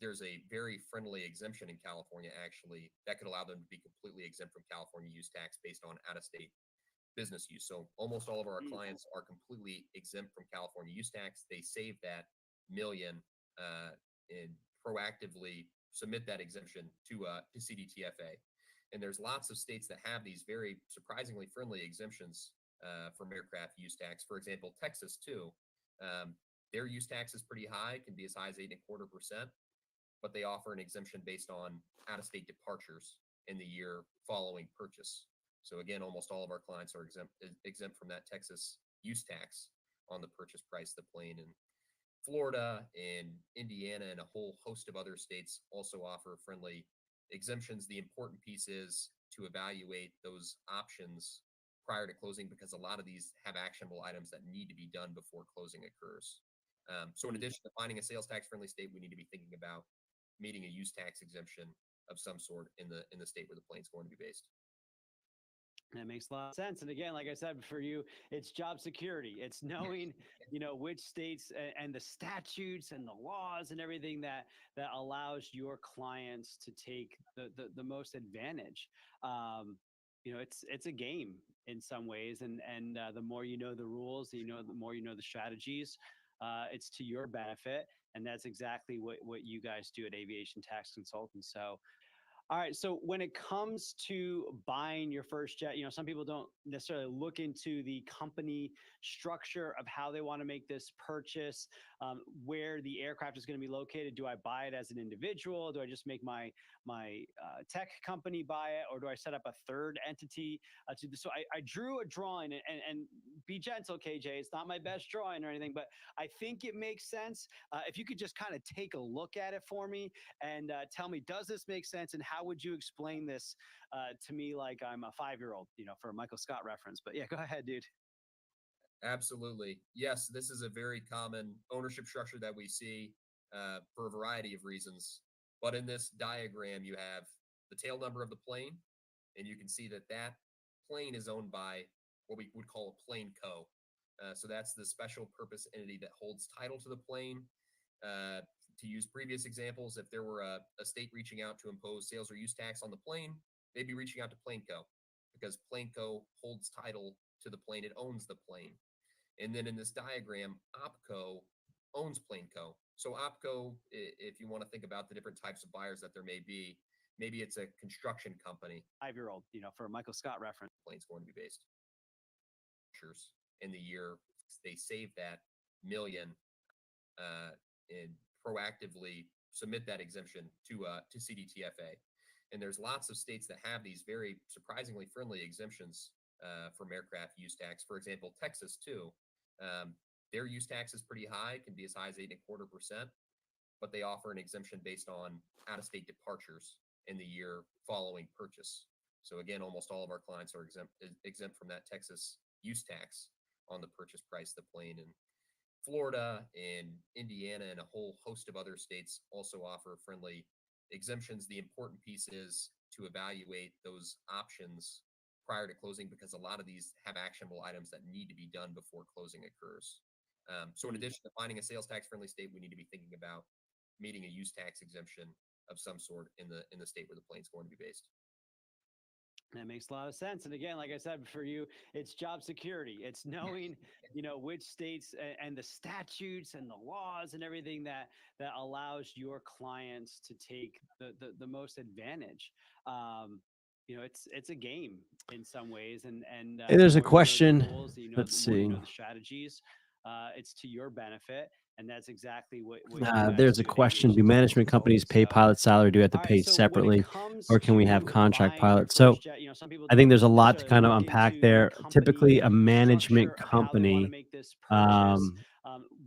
there's a very friendly exemption in California, actually, that could allow them to be completely exempt from California use tax based on out-of-state business use. So almost all of our clients are completely exempt from California use tax. They save that million and proactively submit that exemption to CDTFA. And there's lots of states that have these very surprisingly friendly exemptions from aircraft use tax. For example, Texas too. Their use tax is pretty high, can be as high as 8.25%, but they offer an exemption based on out-of-state departures in the year following purchase. So again, almost all of our clients are exempt from that Texas use tax on the purchase price of the plane. And Florida and Indiana and a whole host of other states also offer friendly exemptions. The important piece is to evaluate those options prior to closing, because a lot of these have actionable items that need to be done before closing occurs. So in addition to finding a sales tax friendly state, we need to be thinking about meeting a use tax exemption of some sort in the state where the plane's going to be based. That makes a lot of sense. And again, like I said, for you, it's job security. It's knowing, which states and the statutes and the laws and everything that allows your clients to take the most advantage. It's a game in some ways, and the more you know the rules, the more you know the strategies. It's to your benefit, and that's exactly what you guys do at Aviation Tax Consultants. So. All right. So when it comes to buying your first jet, some people don't necessarily look into the company structure of how they want to make this purchase, where the aircraft is going to be located. Do I buy it as an individual? Do I just make my tech company buy it, or do I set up a third entity to do? So I drew a drawing, and be gentle, KJ. It's not my best drawing or anything, but I think it makes sense. If you could just kind of take a look at it for me and tell me, does this make sense, and how would you explain this to me like I'm a 5-year-old, for a Michael Scott reference? But yeah, go ahead, dude. Absolutely. Yes, this is a very common ownership structure that we see for a variety of reasons. But in this diagram, you have the tail number of the plane, and you can see that plane is owned by what we would call a plane co. So that's the special purpose entity that holds title to the plane. To use previous examples, if there were a state reaching out to impose sales or use tax on the plane, they'd be reaching out to Planeco, because Planeco holds title to the plane. It owns the plane. And then in this diagram, OpCo owns Planeco. So OpCo, if you want to think about the different types of buyers that there may be, maybe it's a construction company. 5-year-old, for a Michael Scott reference. Plane's going to be based. In the year they save that million and proactively submit that exemption to CDTFA. And there's lots of states that have these very surprisingly friendly exemptions from aircraft use tax. For example, Texas too. Their use tax is pretty high, can be as high as 8.25%, but they offer an exemption based on out-of-state departures in the year following purchase. So again, almost all of our clients are exempt from that Texas use tax on the purchase price of the plane. And Florida and Indiana and a whole host of other states also offer friendly exemptions. The important piece is to evaluate those options prior to closing, because a lot of these have actionable items that need to be done before closing occurs. So in addition to finding a sales tax friendly state, we need to be thinking about meeting a use tax exemption of some sort in the state where the plane's going to be based. That makes a lot of sense. And again, like I said, for you, it's job security. It's knowing, which states and the statutes and the laws and everything that allows your clients to take the most advantage. It's a game in some ways. And Hey, there's a the more you know the question. rules, Let's the more you see. know the strategies. It's to your benefit. And that's exactly what you guys There's a do at question. Do Aviation Tax management companies pay Consultants. pilot salary? Do we have to All right, pay so when it separately, comes or can we have to contract buying your pilots? So first jet, some people I think don't there's a lot to necessarily kind of look unpack into the there. company Typically, a management structure of how they want to company make this purchase,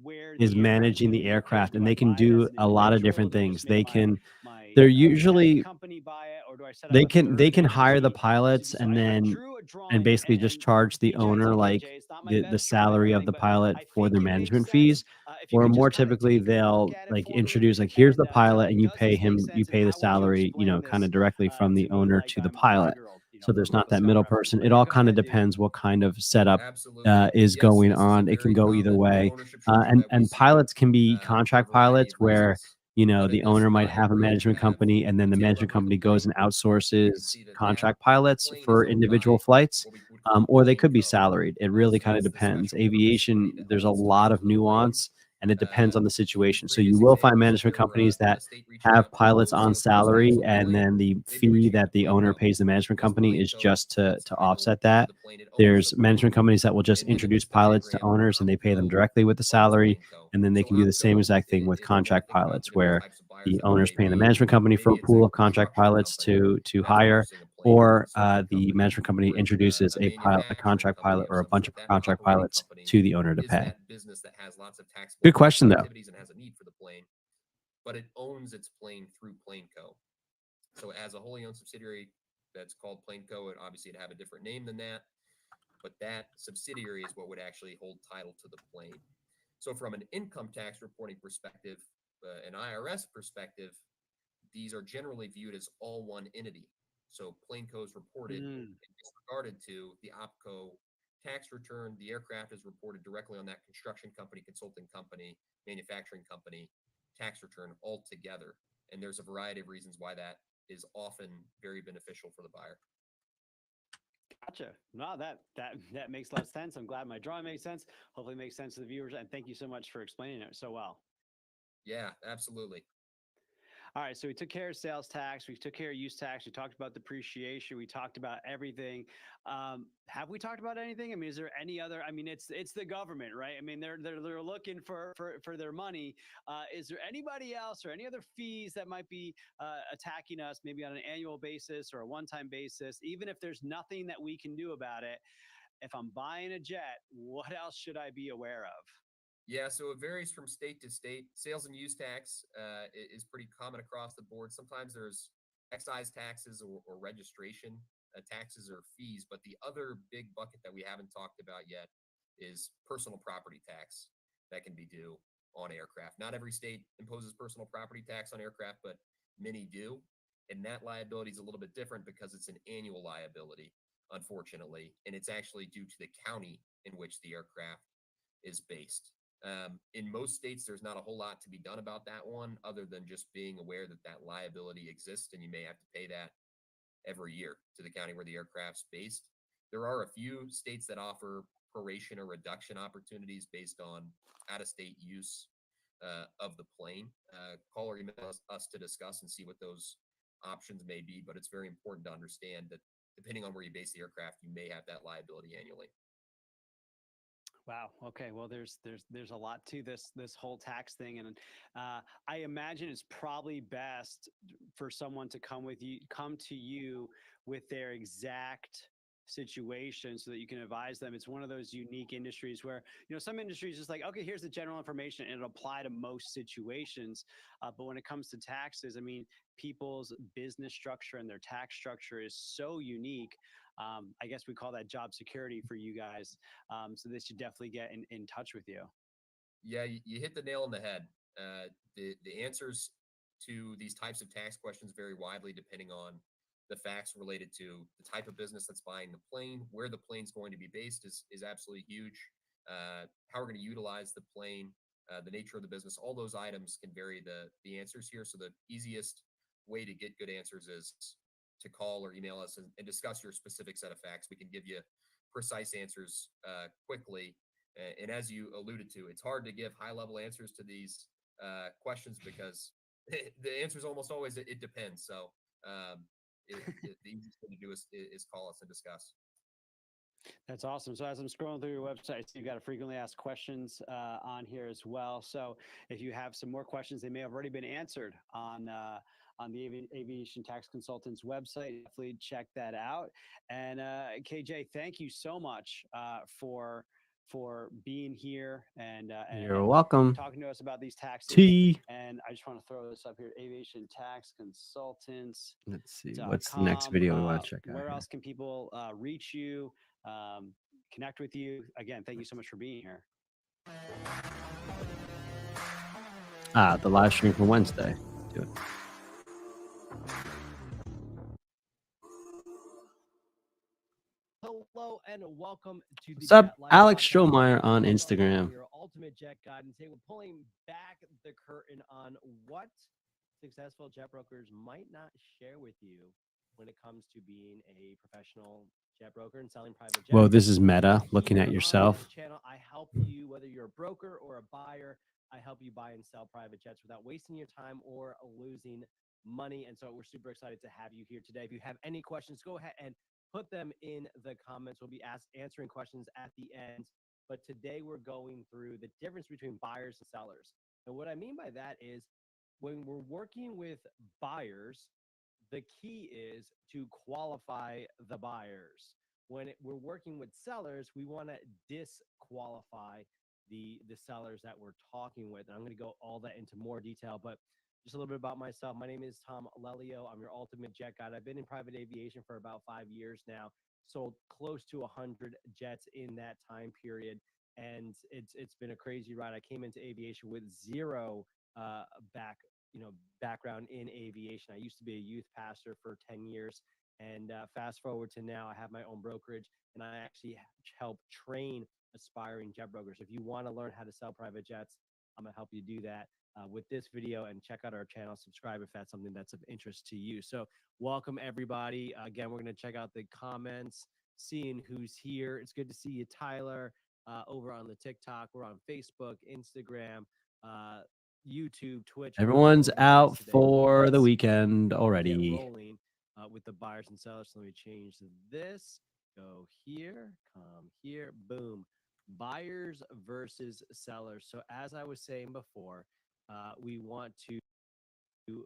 where is the aircraft is managing going to the be aircraft, located. and Do I they can buy it as do an a lot of individual? different Do I things. just They make can, my they're tech usually, company buy it, or do I set up they a can third hire the entity? pilots So and I then drew a and drawing, basically just and charge the be gentle, owner like KJ. It's not my the best drawing or salary of anything, the but pilot I for think their it makes management sense. fees. If you Or could more just kind of typically, take a look they'll at it like for me introduce like, here's and the tell pilot, me, and you does pay this make him, you sense, and pay the how would you salary, explain kind this of directly from the to me owner like to the I'm a pilot. 5-year-old, So for a there's not Michael that Scott middle reference? person. But It yeah, all go kind of ahead, dude. depends what kind of setup Absolutely. is Yes, going this is a on. It can very go either common way. ownership structure And that we see pilots can be for a contract variety pilots of where, reasons. But in the this owner might have a diagram, you management have company, and then the the tail management number of the company goes and plane. You can outsources see that contract pilots plane is for owned individual by flights. what we would call Or a they plane could be co. salaried. It really So kind of that's the depends. special purpose Aviation, entity that there's a holds lot title of to the plane. nuance, and it depends on the To use situation. So previous you will find examples, if management there were companies a that state reaching have out to pilots impose on sales or use tax salary, on the and plane, then the they'd be fee reaching out that to the owner Planeco, pays the management because company is Planeco just to holds title offset to that. the plane. It owns There's the plane. management companies that will just And then in introduce this pilots to diagram, owners, and they pay them OpCo directly with the owns salary, Planeco. and then they So can do the same OpCo, exact thing with if you want to contract think about the pilots, different where types of buyers the that there owner's may paying the be, management company for maybe a it's a pool of contract construction pilots company to that's hire, producing a plane. or consulting the company, management company or it's introduces a a pilot, a manufacturing contract company pilot, or or a something bunch of like that. An contract operating pilots company to the owner to is pay? that business that has lots of taxable Good question, though. activities and has a need for the plane, but it owns its plane through Planeco. So as a wholly owned subsidiary that's called Planeco, it obviously it'd have a different name than that, but that subsidiary is what would actually hold title to the plane. So from an income tax reporting perspective, an IRS perspective, these are generally viewed as all one entity. So Planeco is reported and disregarded to the OPCO tax return. The aircraft is reported directly on that construction company, consulting company, manufacturing company tax return altogether. And there's a variety of reasons why that is often very beneficial for the buyer. Gotcha. No, that makes a lot of sense. I'm glad my drawing makes sense. Hopefully, it makes sense to the viewers. And thank you so much for explaining it so well. Yeah, absolutely. All right, so we took care of sales tax, we took care of use tax, we talked about depreciation, we talked about everything. Have we talked about anything? I mean, is there any other? I mean, it's the government, right? I mean, they're looking for their money. Is there anybody else or any other fees that might be attacking us, maybe on an annual basis or a one-time basis? Even if there's nothing that we can do about it, if I'm buying a jet, what else should I be aware of? Yeah, so it varies from state to state. Sales and use tax is pretty common across the board. Sometimes there's excise taxes or registration taxes or fees, but the other big bucket that we haven't talked about yet is personal property tax that can be due on aircraft. Not every state imposes personal property tax on aircraft, but many do. And that liability is a little bit different because it's an annual liability, unfortunately, and it's actually due to the county in which the aircraft is based. In most states, there's not a whole lot to be done about that one other than just being aware that that liability exists and you may have to pay that every year to the county where the aircraft's based. There are a few states that offer proration or reduction opportunities based on out-of-state use of the plane. Call or email us to discuss and see what those options may be, but it's very important to understand that depending on where you base the aircraft, you may have that liability annually. Wow. Okay. Well, there's a lot to this whole tax thing, and I imagine it's probably best for someone to come to you with their exact situation so that you can advise them. It's one of those unique industries where, some industries just like, okay, here's the general information and it'll apply to most situations. But when it comes to taxes, I mean, people's business structure and their tax structure is so unique. I guess we call that job security for you guys. So they should definitely get in touch with you. Yeah, you hit the nail on the head. The answers to these types of tax questions vary widely depending on the facts related to the type of business that's buying the plane, where the plane's going to be based is absolutely huge. How we're going to utilize the plane, the nature of the business, all those items can vary the answers here. So the easiest way to get good answers is to call or email us and discuss your specific set of facts. We can give you precise answers quickly. And as you alluded to, it's hard to give high-level answers to these questions because the answer is almost always it depends. So the easiest thing to do is call us and discuss. That's awesome. So as I'm scrolling through your website, you've got a frequently asked questions on here as well. So if you have some more questions, they may have already been answered on the Aviation Tax Consultants website. Definitely check that out. And KJ, thank you so much for being here and You're welcome. talking to us about these taxes. T. And I just want to throw this up here: Aviation Tax Consultants. Let's see. What's the next video we want to check out? Where Here? else can people reach you, connect with you? Again, thank you so much for being here. The live stream for Wednesday. Do it. Hello and welcome to the What's up, Jet Life Alex Podcast. Strohmeyer on I'm Instagram. Your ultimate jet guide, and today we're pulling back the curtain on what successful jet brokers might not share with you when it comes to being a professional jet broker and selling private jets. Whoa, this is meta. Looking Here at on yourself. this channel, I help you, whether you're a broker or a buyer, I help you buy and sell private jets without wasting your time or losing money. And so we're super excited to have you here today. If you have any questions, go ahead and put them in the comments. We'll be answering questions at the end. But today we're going through the difference between buyers and sellers. And what I mean by that is when we're working with buyers, The key is to qualify the buyers. When we're working with sellers, we want to disqualify the sellers that we're talking with. And I'm going to go all that into more detail, but just a little bit about myself. My name is Tom Lelio. I'm your ultimate jet guide. I've been in private aviation for about 5 years now, sold close to 100 jets in that time period. And it's been a crazy ride. I came into aviation with zero background in aviation. I used to be a youth pastor for 10 years. And fast forward to now, I have my own brokerage, and I actually help train aspiring jet brokers. If you want to learn how to sell private jets, I'm going to help you do that with this video, and check out our channel, subscribe if that's something that's of interest to you. So welcome everybody. Again, we're going to check out the comments, seeing who's here. It's good to see you, Tyler, over on the TikTok. We're on Facebook, Instagram, YouTube, Twitch. Everyone's out for the Let's weekend get already. rolling with the buyers and sellers. So let me change this. Go here, come here, boom. Buyers versus sellers. So as I was saying before, we want to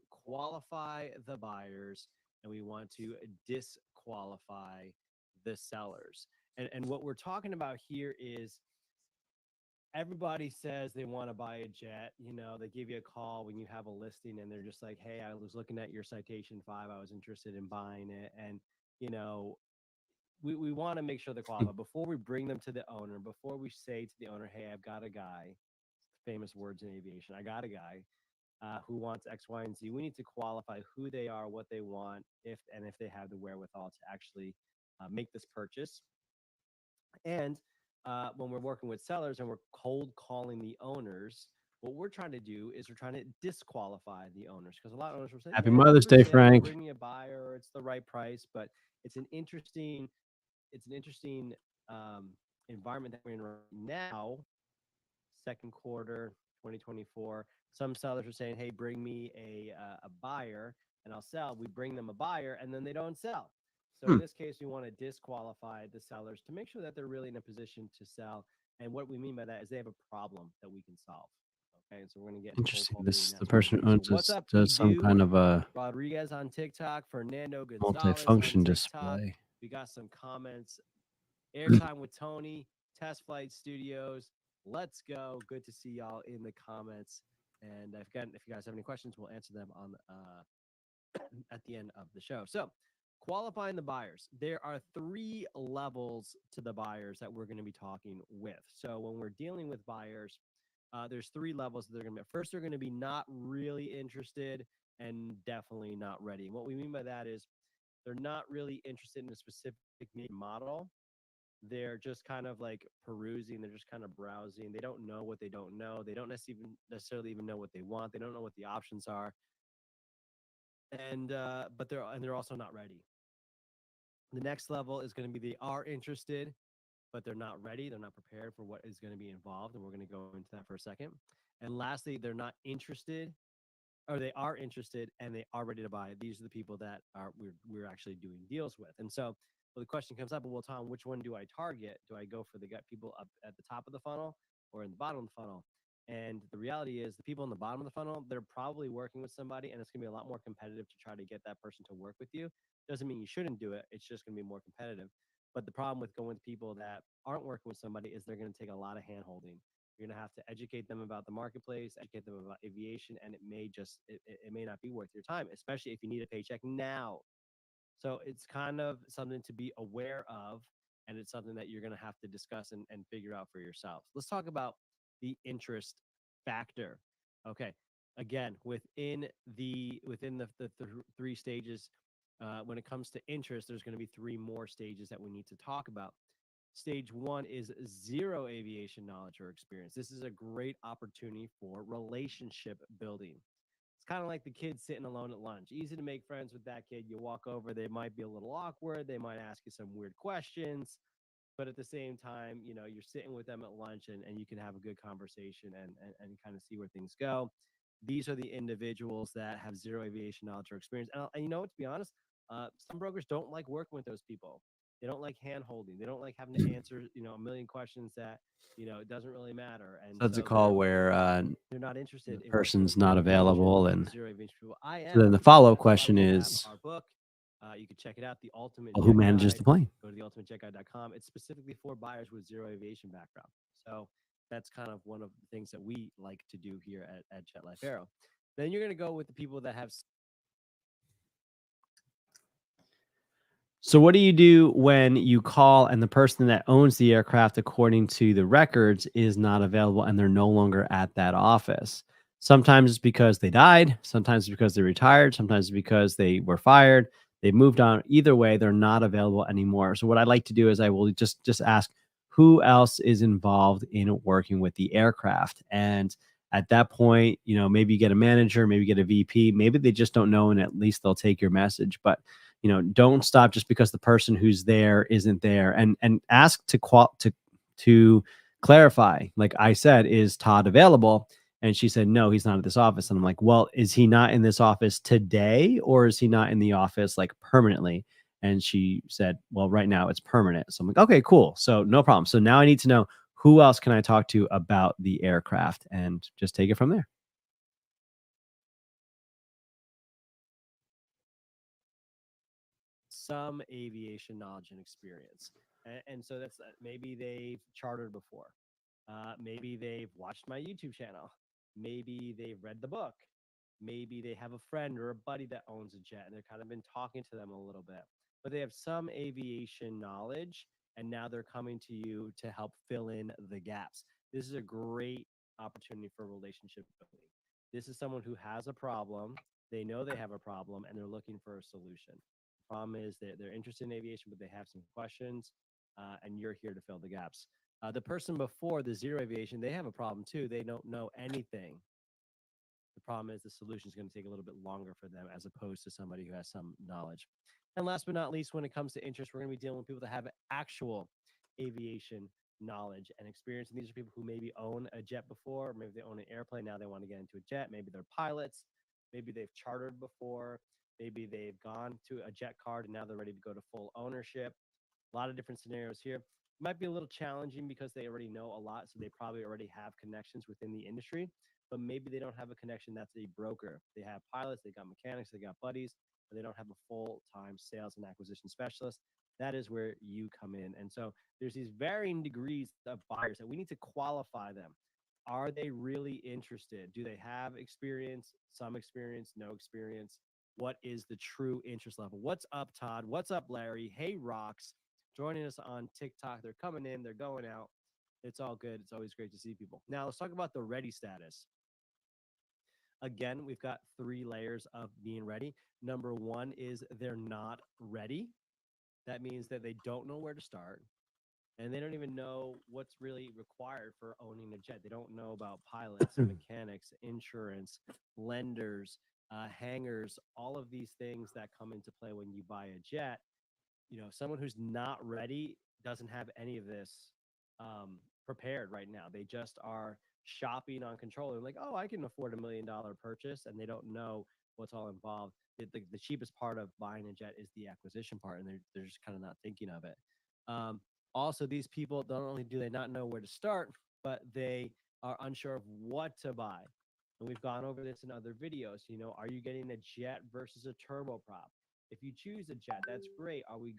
qualify the buyers and we want to disqualify the sellers. And what we're talking about here is everybody says they want to buy a jet. You know, they give you a call when you have a listing and they're just like, hey, I was looking at your Citation 5. I was interested in buying it. And, you know, we want to make sure they're qualified before we bring them to the owner, before we say to the owner, hey, I've got a guy, famous words in aviation, I got a guy who wants X, Y, and Z. We need to qualify who they are, what they want, if they have the wherewithal to actually make this purchase. And when we're working with sellers and we're cold calling the owners, what we're trying to do is we're trying to disqualify the owners, because a lot of owners will say, Happy yeah, Mother's it's for Day, sale, Frank. bring me a buyer, it's the right price. But it's an interesting environment that we're in right now, second quarter 2024. Some sellers are saying, hey, bring me a buyer and I'll sell. We bring them a buyer and then they don't sell. So in this case, we want to disqualify the sellers to make sure that they're really in a position to sell. And what we mean by that is they have a problem that we can solve. Okay, so we're going to get Interesting. cold This calling the that person who way. owns So what's this up, does some Edu? kind of a Rodriguez on TikTok, Fernando Gonzalez on multifunction TikTok. display. We got some comments. Airtime with Tony, Test Flight Studios. Let's go. Good to see y'all in the comments. And if you guys have any questions, we'll answer them on at the end of the show. So qualifying the buyers. There are 3 levels to the buyers that we're going to be talking with. So when we're dealing with buyers, there's 3 levels that they're going to be. First, they're going to be not really interested and definitely not ready. And what we mean by that is they're not really interested in a specific model. They're just kind of like perusing. They're just kind of browsing. They don't know what they don't know. They don't necessarily even know what they want. They don't know what the options are. And but they're also not ready. The next level is going to be they are interested, but they're not ready. They're not prepared for what is going to be involved, and we're going to go into that for a second. And lastly, they're not interested, or they are interested and they are ready to buy. These are the people that we're actually doing deals with. And so, well, the question comes up, well, Tom, which one do I target? Do I go for the people up at the top of the funnel or in the bottom of the funnel? And the reality is the people in the bottom of the funnel, they're probably working with somebody, and it's going to be a lot more competitive to try to get that person to work with you. Doesn't mean you shouldn't do it. It's just going to be more competitive. But the problem with going with people that aren't working with somebody is they're going to take a lot of hand holding. You're going to have to educate them about the marketplace, educate them about aviation, and it may not be worth your time, especially if you need a paycheck now. So it's kind of something to be aware of, and it's something that you're going to have to discuss and figure out for yourself. Let's talk about the interest factor. Okay. Again, within the 3 stages, when it comes to interest, there's going to be 3 more stages that we need to talk about. Stage 1 is zero aviation knowledge or experience. This is a great opportunity for relationship building. It's kind of like the kid sitting alone at lunch. Easy to make friends with that kid. You walk over, they might be a little awkward. They might ask you some weird questions. But at the same time, you know, you're sitting with them at lunch and you can have a good conversation and kind of see where things go. These are the individuals that have zero aviation knowledge or experience. And you know, to be honest, some brokers don't like working with those people. They don't like hand holding. They don't like having to answer, a million questions that, it doesn't really matter. And That's a so call where they're not interested in person's working with not available, aviation, and zero aviation people. I so am. then the follow-up That's why question we have is, our book. You can check it out, The Ultimate well, who Jet manages Guide. the plane? Go to theultimatejetguide.com. It's specifically for buyers with zero aviation background. So that's kind of one of the things that we like to do here at Jet Life Aero. Then you're going to go with the people that have. So what do you do when you call and the person that owns the aircraft, according to the records, is not available and they're no longer at that office? Sometimes it's because they died. Sometimes it's because they retired. Sometimes it's because they were fired. They moved on. Either way, they're not available anymore. So what I like to do is I will just ask who else is involved in working with the aircraft. And at that point, maybe you get a manager, maybe you get a VP, maybe they just don't know, and at least they'll take your message. But don't stop just because the person who's there isn't there, and ask to clarify. Like I said, is Todd available? And she said, no, he's not at this office. And I'm like, well, is he not in this office today, or is he not in the office like permanently? And she said, well, right now it's permanent. So I'm like, okay, cool. So no problem. So now I need to know, who else can I talk to about the aircraft, and just take it from there. Some aviation knowledge and experience. And so that's maybe they've chartered before. Maybe they've watched my YouTube channel. Maybe they've read the book. Maybe they have a friend or a buddy that owns a jet and they've kind of been talking to them a little bit. But they have some aviation knowledge, and now they're coming to you to help fill in the gaps. This is a great opportunity for relationship building. This is someone who has a problem. They know they have a problem and they're looking for a solution. The problem is that they're interested in aviation, but they have some questions, and you're here to fill the gaps. The person before, the zero aviation, they have a problem too. They don't know anything. The problem is the solution is going to take a little bit longer for them, as opposed to somebody who has some knowledge. And last but not least, when it comes to interest, we're going to be dealing with people that have actual aviation knowledge and experience. And these are people who maybe own a jet before, or maybe they own an airplane. Now they want to get into a jet. Maybe they're pilots. Maybe they've chartered before. Maybe they've gone to a jet card and now they're ready to go to full ownership. A lot of different scenarios here. It might be a little challenging because they already know a lot. So they probably already have connections within the industry, but maybe they don't have a connection that's a broker. They have pilots, they got mechanics, they got buddies, but they don't have a full-time sales and acquisition specialist. That is where you come in. And so there's these varying degrees of buyers that we need to qualify them. Are they really interested? Do they have experience, some experience, no experience? What is the true interest level? What's up, Todd? What's up, Larry? Hey, Rocks, joining us on TikTok. They're coming in, they're going out. It's all good. It's always great to see people. Now, let's talk about the ready status. Again, we've got 3 layers of being ready. Number 1 is they're not ready. That means that they don't know where to start, and they don't even know what's really required for owning a jet. They don't know about pilots, mechanics, insurance, lenders, hangars, all of these things that come into play when you buy a jet. Someone who's not ready doesn't have any of this prepared right now. They just are shopping on control. They're like, oh, I can afford $1 million purchase, and they don't know what's all involved. The cheapest part of buying a jet is the acquisition part, and they're just kind of not thinking of it. Also, these people, not only do they not know where to start, but they are unsure of what to buy. And we've gone over this in other videos. Are you getting a jet versus a turboprop? If you choose a jet, that's great. Are we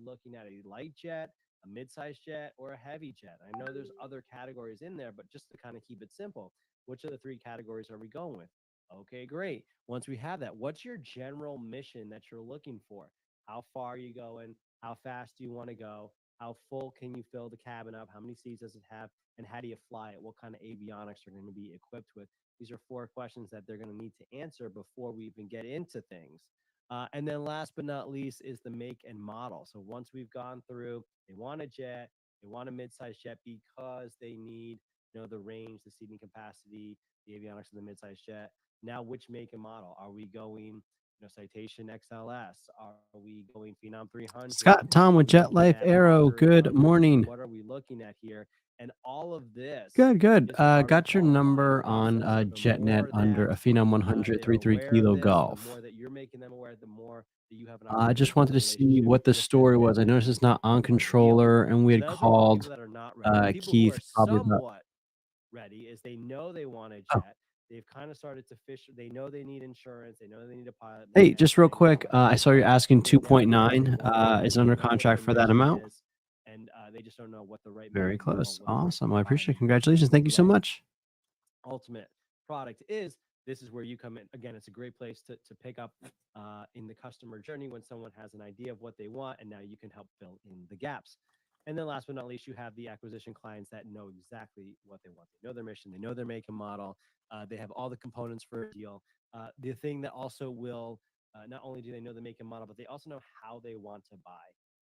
looking at a light jet, a mid-sized jet, or a heavy jet? I know there's other categories in there, but just to kind of keep it simple, which of the 3 categories are we going with? Okay, great. Once we have that, what's your general mission that you're looking for? How far are you going? How fast do you want to go? How full can you fill the cabin up? How many seats does it have? And how do you fly it? What kind of avionics are going to be equipped with? These are 4 questions that they're going to need to answer before we even get into things. And then last but not least is the make and model. So once we've gone through, they want a jet, they want a mid-sized jet because they need, the range, the seating capacity, the avionics of the mid-sized jet. Now, which make and model? Are we going, Citation XLS? Are we going Phenom 300? Scott Tom with Jet Life Aero. Good morning. What are we looking at here? And all of this Good, good. is part of Got your the qualifying number on process. So the JetNet more under that a Phenom 100 they're 33 aware of Kilo this, the Golf. more that you're making them aware, the more that you have an I opportunity just to build wanted a to see relationship what the with story was. I noticed it's not on close the deal. controller, and we So had those are for the people called that are not ready. The people who Keith are probably about. somewhat ready is they know they want a Oh, jet. They've kind of started to fish. They know they need insurance. They know they need a pilot. hey, They have just real an engine, quick, all that I good saw you're stuff. asking They know what they 2.9. want. Is under They know what contract their for that mission amount. is, and they just don't know what the right Very make and model, close. what the right Awesome. I appreciate it. pilot Congratulations. Thank you so right much. ultimate product is. This is where you come in. Again, it's a great place to pick up in the customer journey when someone has an idea of what they want, and now you can help fill in the gaps. And then last but not least, you have the acquisition clients that know exactly what they want. They know their mission, they know their make and model, they have all the components for a deal. The thing that also will, not only do they know the make and model, but they also know how they want to buy.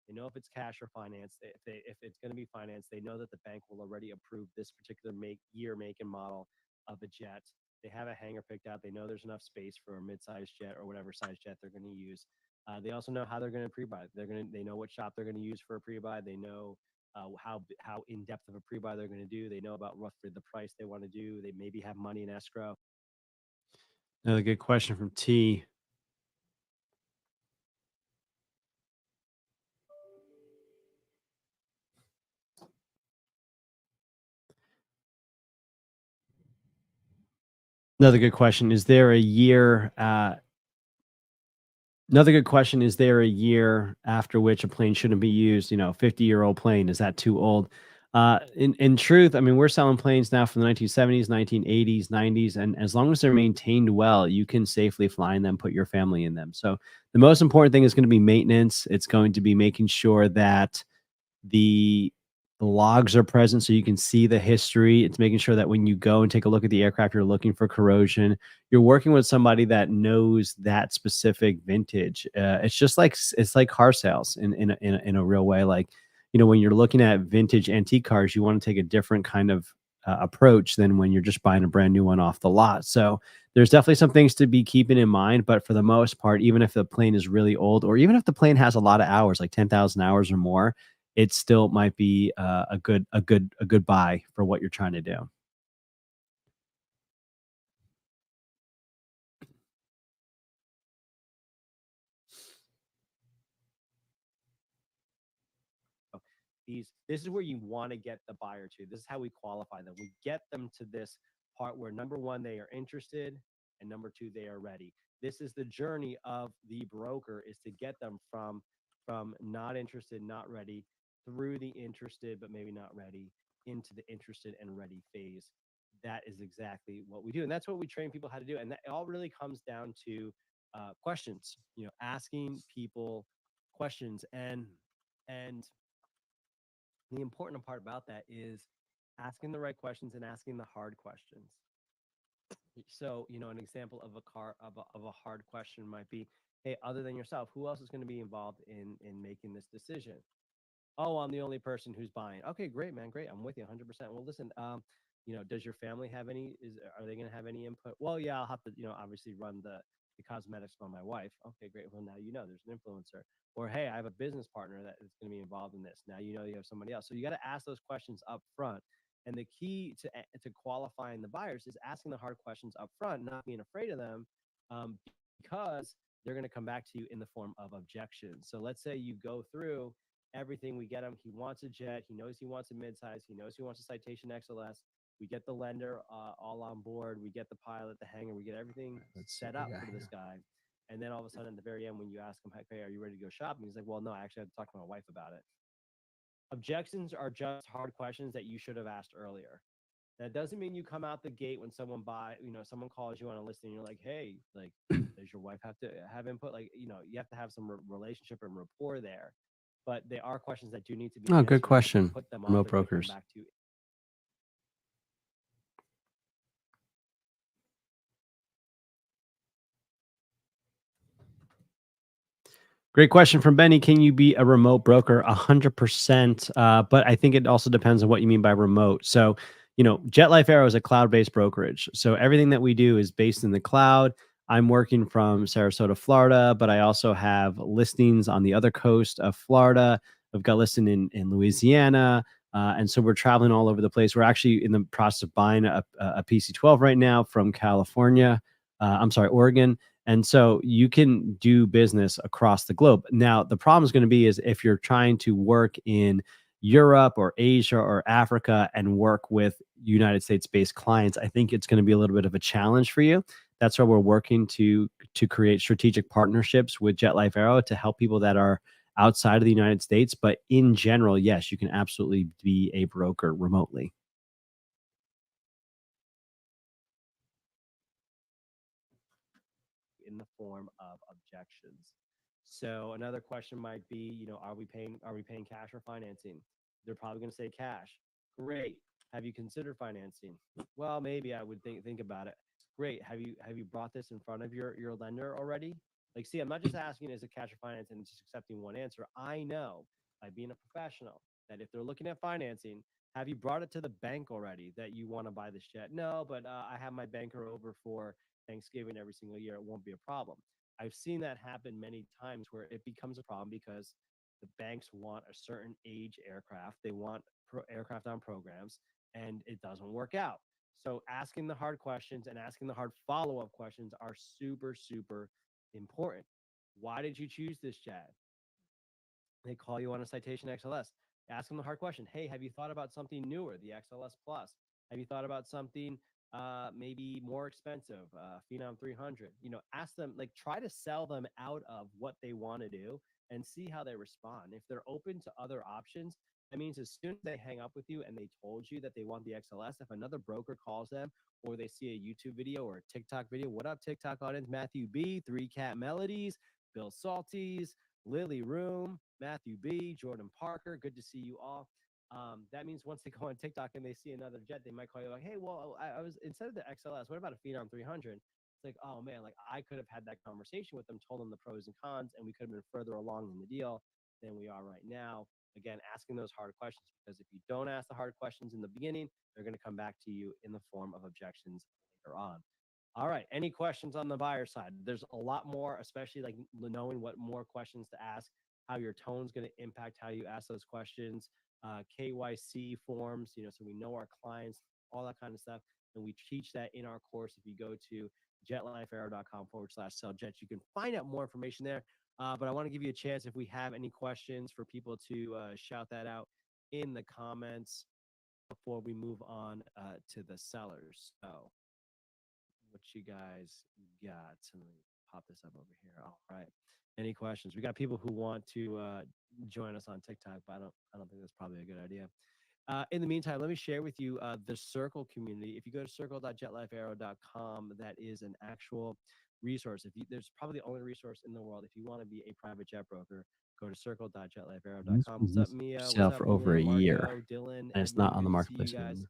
They know if it's cash or finance. If it's going to be finance, they know that the bank will already approve this particular make and model of a jet. They have a hangar picked out. They know there's enough space for a mid-sized jet or whatever size jet they're going to use. They also know how they're going to pre-buy. They know what shop they're going to use for a pre-buy. They know how in depth of a pre-buy they're going to do. They know about roughly the price they want to do. They maybe have money in escrow. Another good question from T. Another good question. Is there a year? Another good question. Is there a year after which a plane shouldn't be used? 50-year-old plane, is that too old? In truth, I mean, we're selling planes now from the 1970s, 1980s, 90s, and as long as they're maintained well, you can safely fly in them, put your family in them. So the most important thing is going to be maintenance. It's going to be making sure that the logs are present so you can see the history. It's making sure that when you go and take a look at the aircraft, you're looking for corrosion. You're working with somebody that knows that specific vintage. It's like car sales in a real way. Like, when you're looking at vintage antique cars, you want to take a different kind of approach than when you're just buying a brand new one off the lot. So there's definitely some things to be keeping in mind, but for the most part, even if the plane is really old, or even if the plane has a lot of hours, like 10,000 hours or more, it still might be a good buy for what you're trying to do. This is where you want to get the buyer to. This is how we qualify them. We get them to this part where number one, they are interested, and number two, they are ready. This is the journey of the broker, is to get them from not interested, not ready, through the interested but maybe not ready, into the interested and ready phase. That is exactly what we do, and that's what we train people how to do. And that all really comes down to questions. Asking people questions, and the important part about that is asking the right questions and asking the hard questions. So, an example of a hard question might be, hey, other than yourself, who else is going to be involved in making this decision? Oh, I'm the only person who's buying. Okay, great, man, great. I'm with you 100%. Well, listen, does your family have any? Are they going to have any input? Well, yeah, I'll have to, obviously run the cosmetics by my wife. Okay, great. Well, now there's an influencer. Or hey, I have a business partner that is going to be involved in this. Now you have somebody else. So you got to ask those questions up front. And the key to qualifying the buyers is asking the hard questions up front, not being afraid of them, because they're going to come back to you in the form of objections. So let's say you go through everything. We get him. He wants a jet. He knows he wants a midsize. He knows he wants a Citation XLS. We get the lender all on board. We get the pilot, the hangar. We get everything set up for this guy. And then all of a sudden, at the very end, when you ask him, hey, are you ready to go shopping? He's like, well, no, I actually had to talk to my wife about it. Objections are just hard questions that you should have asked earlier. That doesn't mean you come out the gate when someone someone calls you on a listing, you're like, hey, like, does your wife have to have input? Like, you have to have some relationship and rapport there. But they are questions that do need to be answered. Good question. Put them Remote off, brokers. back to you. Great question from Benny. Can you be a remote broker? 100%. But I think it also depends on what you mean by remote. So, Jet Life Aero is a cloud-based brokerage. So everything that we do is based in the cloud. I'm working from Sarasota, Florida, but I also have listings on the other coast of Florida. I've got listing in Louisiana. And so we're traveling all over the place. We're actually in the process of buying a PC-12 right now from California. I'm sorry, Oregon. And so you can do business across the globe. Now, the problem is going to be is if you're trying to work in Europe or Asia or Africa and work with United States-based clients, I think it's going to be a little bit of a challenge for you. That's why we're working to create strategic partnerships with JetLife Aero to help people that are outside of the United States. But in general, yes, you can absolutely be a broker remotely. In the form of objections. So another question might be, you know, are we paying cash or financing? They're probably going to say cash. Great. Have you considered financing? Well, maybe I would think about it. Great. Have you brought this in front of your lender already? Like, see, I'm not just asking is it cash or finance and just accepting one answer. I know by being a professional that if they're looking at financing, have you brought it to the bank already that you want to buy this jet? No, but I have my banker over for Thanksgiving every single year. It won't be a problem. I've seen that happen many times where it becomes a problem because the banks want a certain age aircraft. They want aircraft on programs, and it doesn't work out. So asking the hard questions and asking the hard follow-up questions are super, super important. Why did you choose this jet? They call you on a Citation XLS. Ask them the hard question. Hey, have you thought about something newer, the XLS Plus? Have you thought about something maybe more expensive, Phenom 300? You know, ask them, like, try to sell them out of what they want to do and see how they respond. If they're open to other options, that means as soon as they hang up with you and they told you that they want the XLS, if another broker calls them or they see a YouTube video or a TikTok video, what up, TikTok audience? Matthew B, Three Cat Melodies, Bill Salties, Lily Room, Matthew B, Jordan Parker. Good to see you all. That means once they go on TikTok and they see another jet, they might call you like, hey, well, I was instead of the XLS, what about a Phenom 300? It's like, oh man, like I could have had that conversation with them, told them the pros and cons, and we could have been further along in the deal than we are right now. Again, asking those hard questions, because if you don't ask the hard questions in the beginning, they're going to come back to you in the form of objections later on. All right. Any questions on the buyer side? There's a lot more, especially like knowing what more questions to ask, how your tone's going to impact how you ask those questions, KYC forms, you know, so we know our clients, all that kind of stuff. And we teach that in our course. If you go to jetlifeaero.com/sell jets, you can find out more information there. But I want to give you a chance if we have any questions for people to shout that out in the comments before we move on to the sellers. So what you guys got? So let me pop this up over here. All right. Any questions? We got people who want to join us on TikTok, but I don't think that's probably a good idea. In the meantime, let me share with you the Circle community. If you go to circle.jetlifeaero.com, that is an actual resource. There's probably the only resource in the world. If you want to be a private jet broker, go to circle.jetlifeaero.com. What's up, Mia? Sell for over a year, Marco, Dylan, and it's not on the good to see marketplace you guys.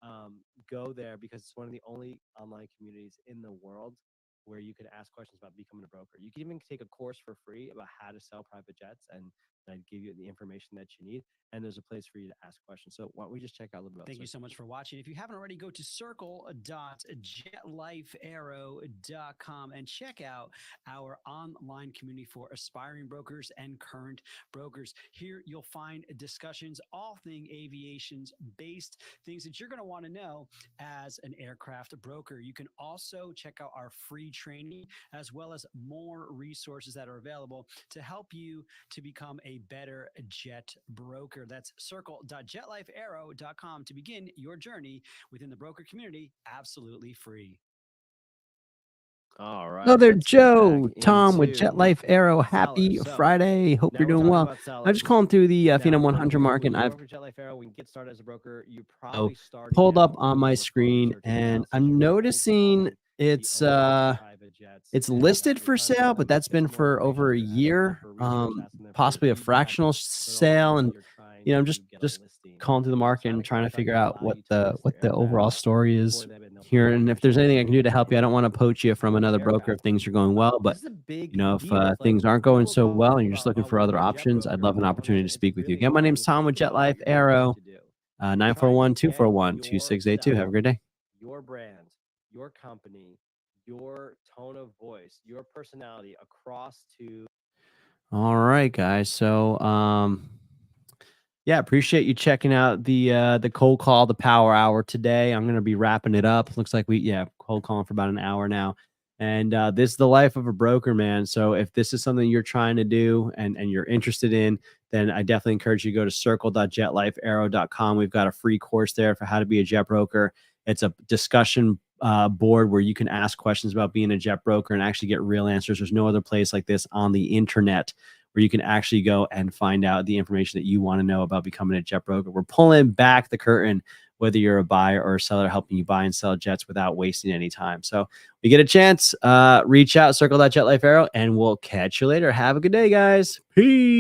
anymore. Go there because it's one of the only online communities in the world where you can ask questions about becoming a broker. You can even take a course for free about how to sell private jets, and I'd give you the information that you need. And there's a place for you to ask questions. So why don't we just check out a little bit? Thank you so much for watching. If you haven't already, go to circle.jetlifeaero.com and check out our online community for aspiring brokers and current brokers. Here you'll find discussions, all thing aviations based, things that you're going to want to know as an aircraft broker. You can also check out our free training as well as more resources that are available to help you to become a better jet broker. That's circle.jetlifeaero.com to begin your journey within the broker community absolutely free. All right. Hello there, let's get Joe. back Tom with into Jet Life Aero. Happy sellers. So, Friday. Hope Now you're we're doing talking well. about sellers. I'm just calling through the Now, Phenom 100 when market, you and I've work with JetLife Aero, we can get started as a broker. You probably started pulled up out on my on the phone screen, searching and now, since I'm you're old noticing phone, it's the owners of private jets, it's and listed you're for trying to sale, get but them that's get been some more for over a information. You're asking them year, for resource, asking them for possibly a feedback, fractional but sale. ultimately And you're trying you know, I'm to just get a listing. calling through the market Sign and a trying to contract figure will out allow what you to list the your overall aircraft story is for them, and they'll here. provide And you if there's some anything I can do to information help you, I don't want to poach you from for the another broker aircraft. if things are going well. This But is a big you know, if deal. It's like things aren't going people so talk well and you're just looking about for other being a jet options, I'd broker, love an but opportunity to it's speak with you really again. My hard name's when you Tom with think Jet about what Life you're going Aero. to do. 941-241-2682. Have a great day. Your brand, your company, your tone of voice, your personality across to. All right, guys. So Yeah, appreciate you checking out the cold call, the power hour today. I'm gonna be wrapping it up. Looks like cold calling for about an hour now. And this is the life of a broker, man. So if this is something you're trying to do and you're interested in, then I definitely encourage you to go to circle.jetlifearrow.com. We've got a free course there for how to be a jet broker. It's a discussion board where you can ask questions about being a jet broker and actually get real answers. There's no other place like this on the internet where you can actually go and find out the information that you want to know about becoming a jet broker. We're pulling back the curtain, whether you're a buyer or a seller, helping you buy and sell jets without wasting any time. So we get a chance, reach out, circle.jetlifearrow, and we'll catch you later. Have a good day, guys. Peace.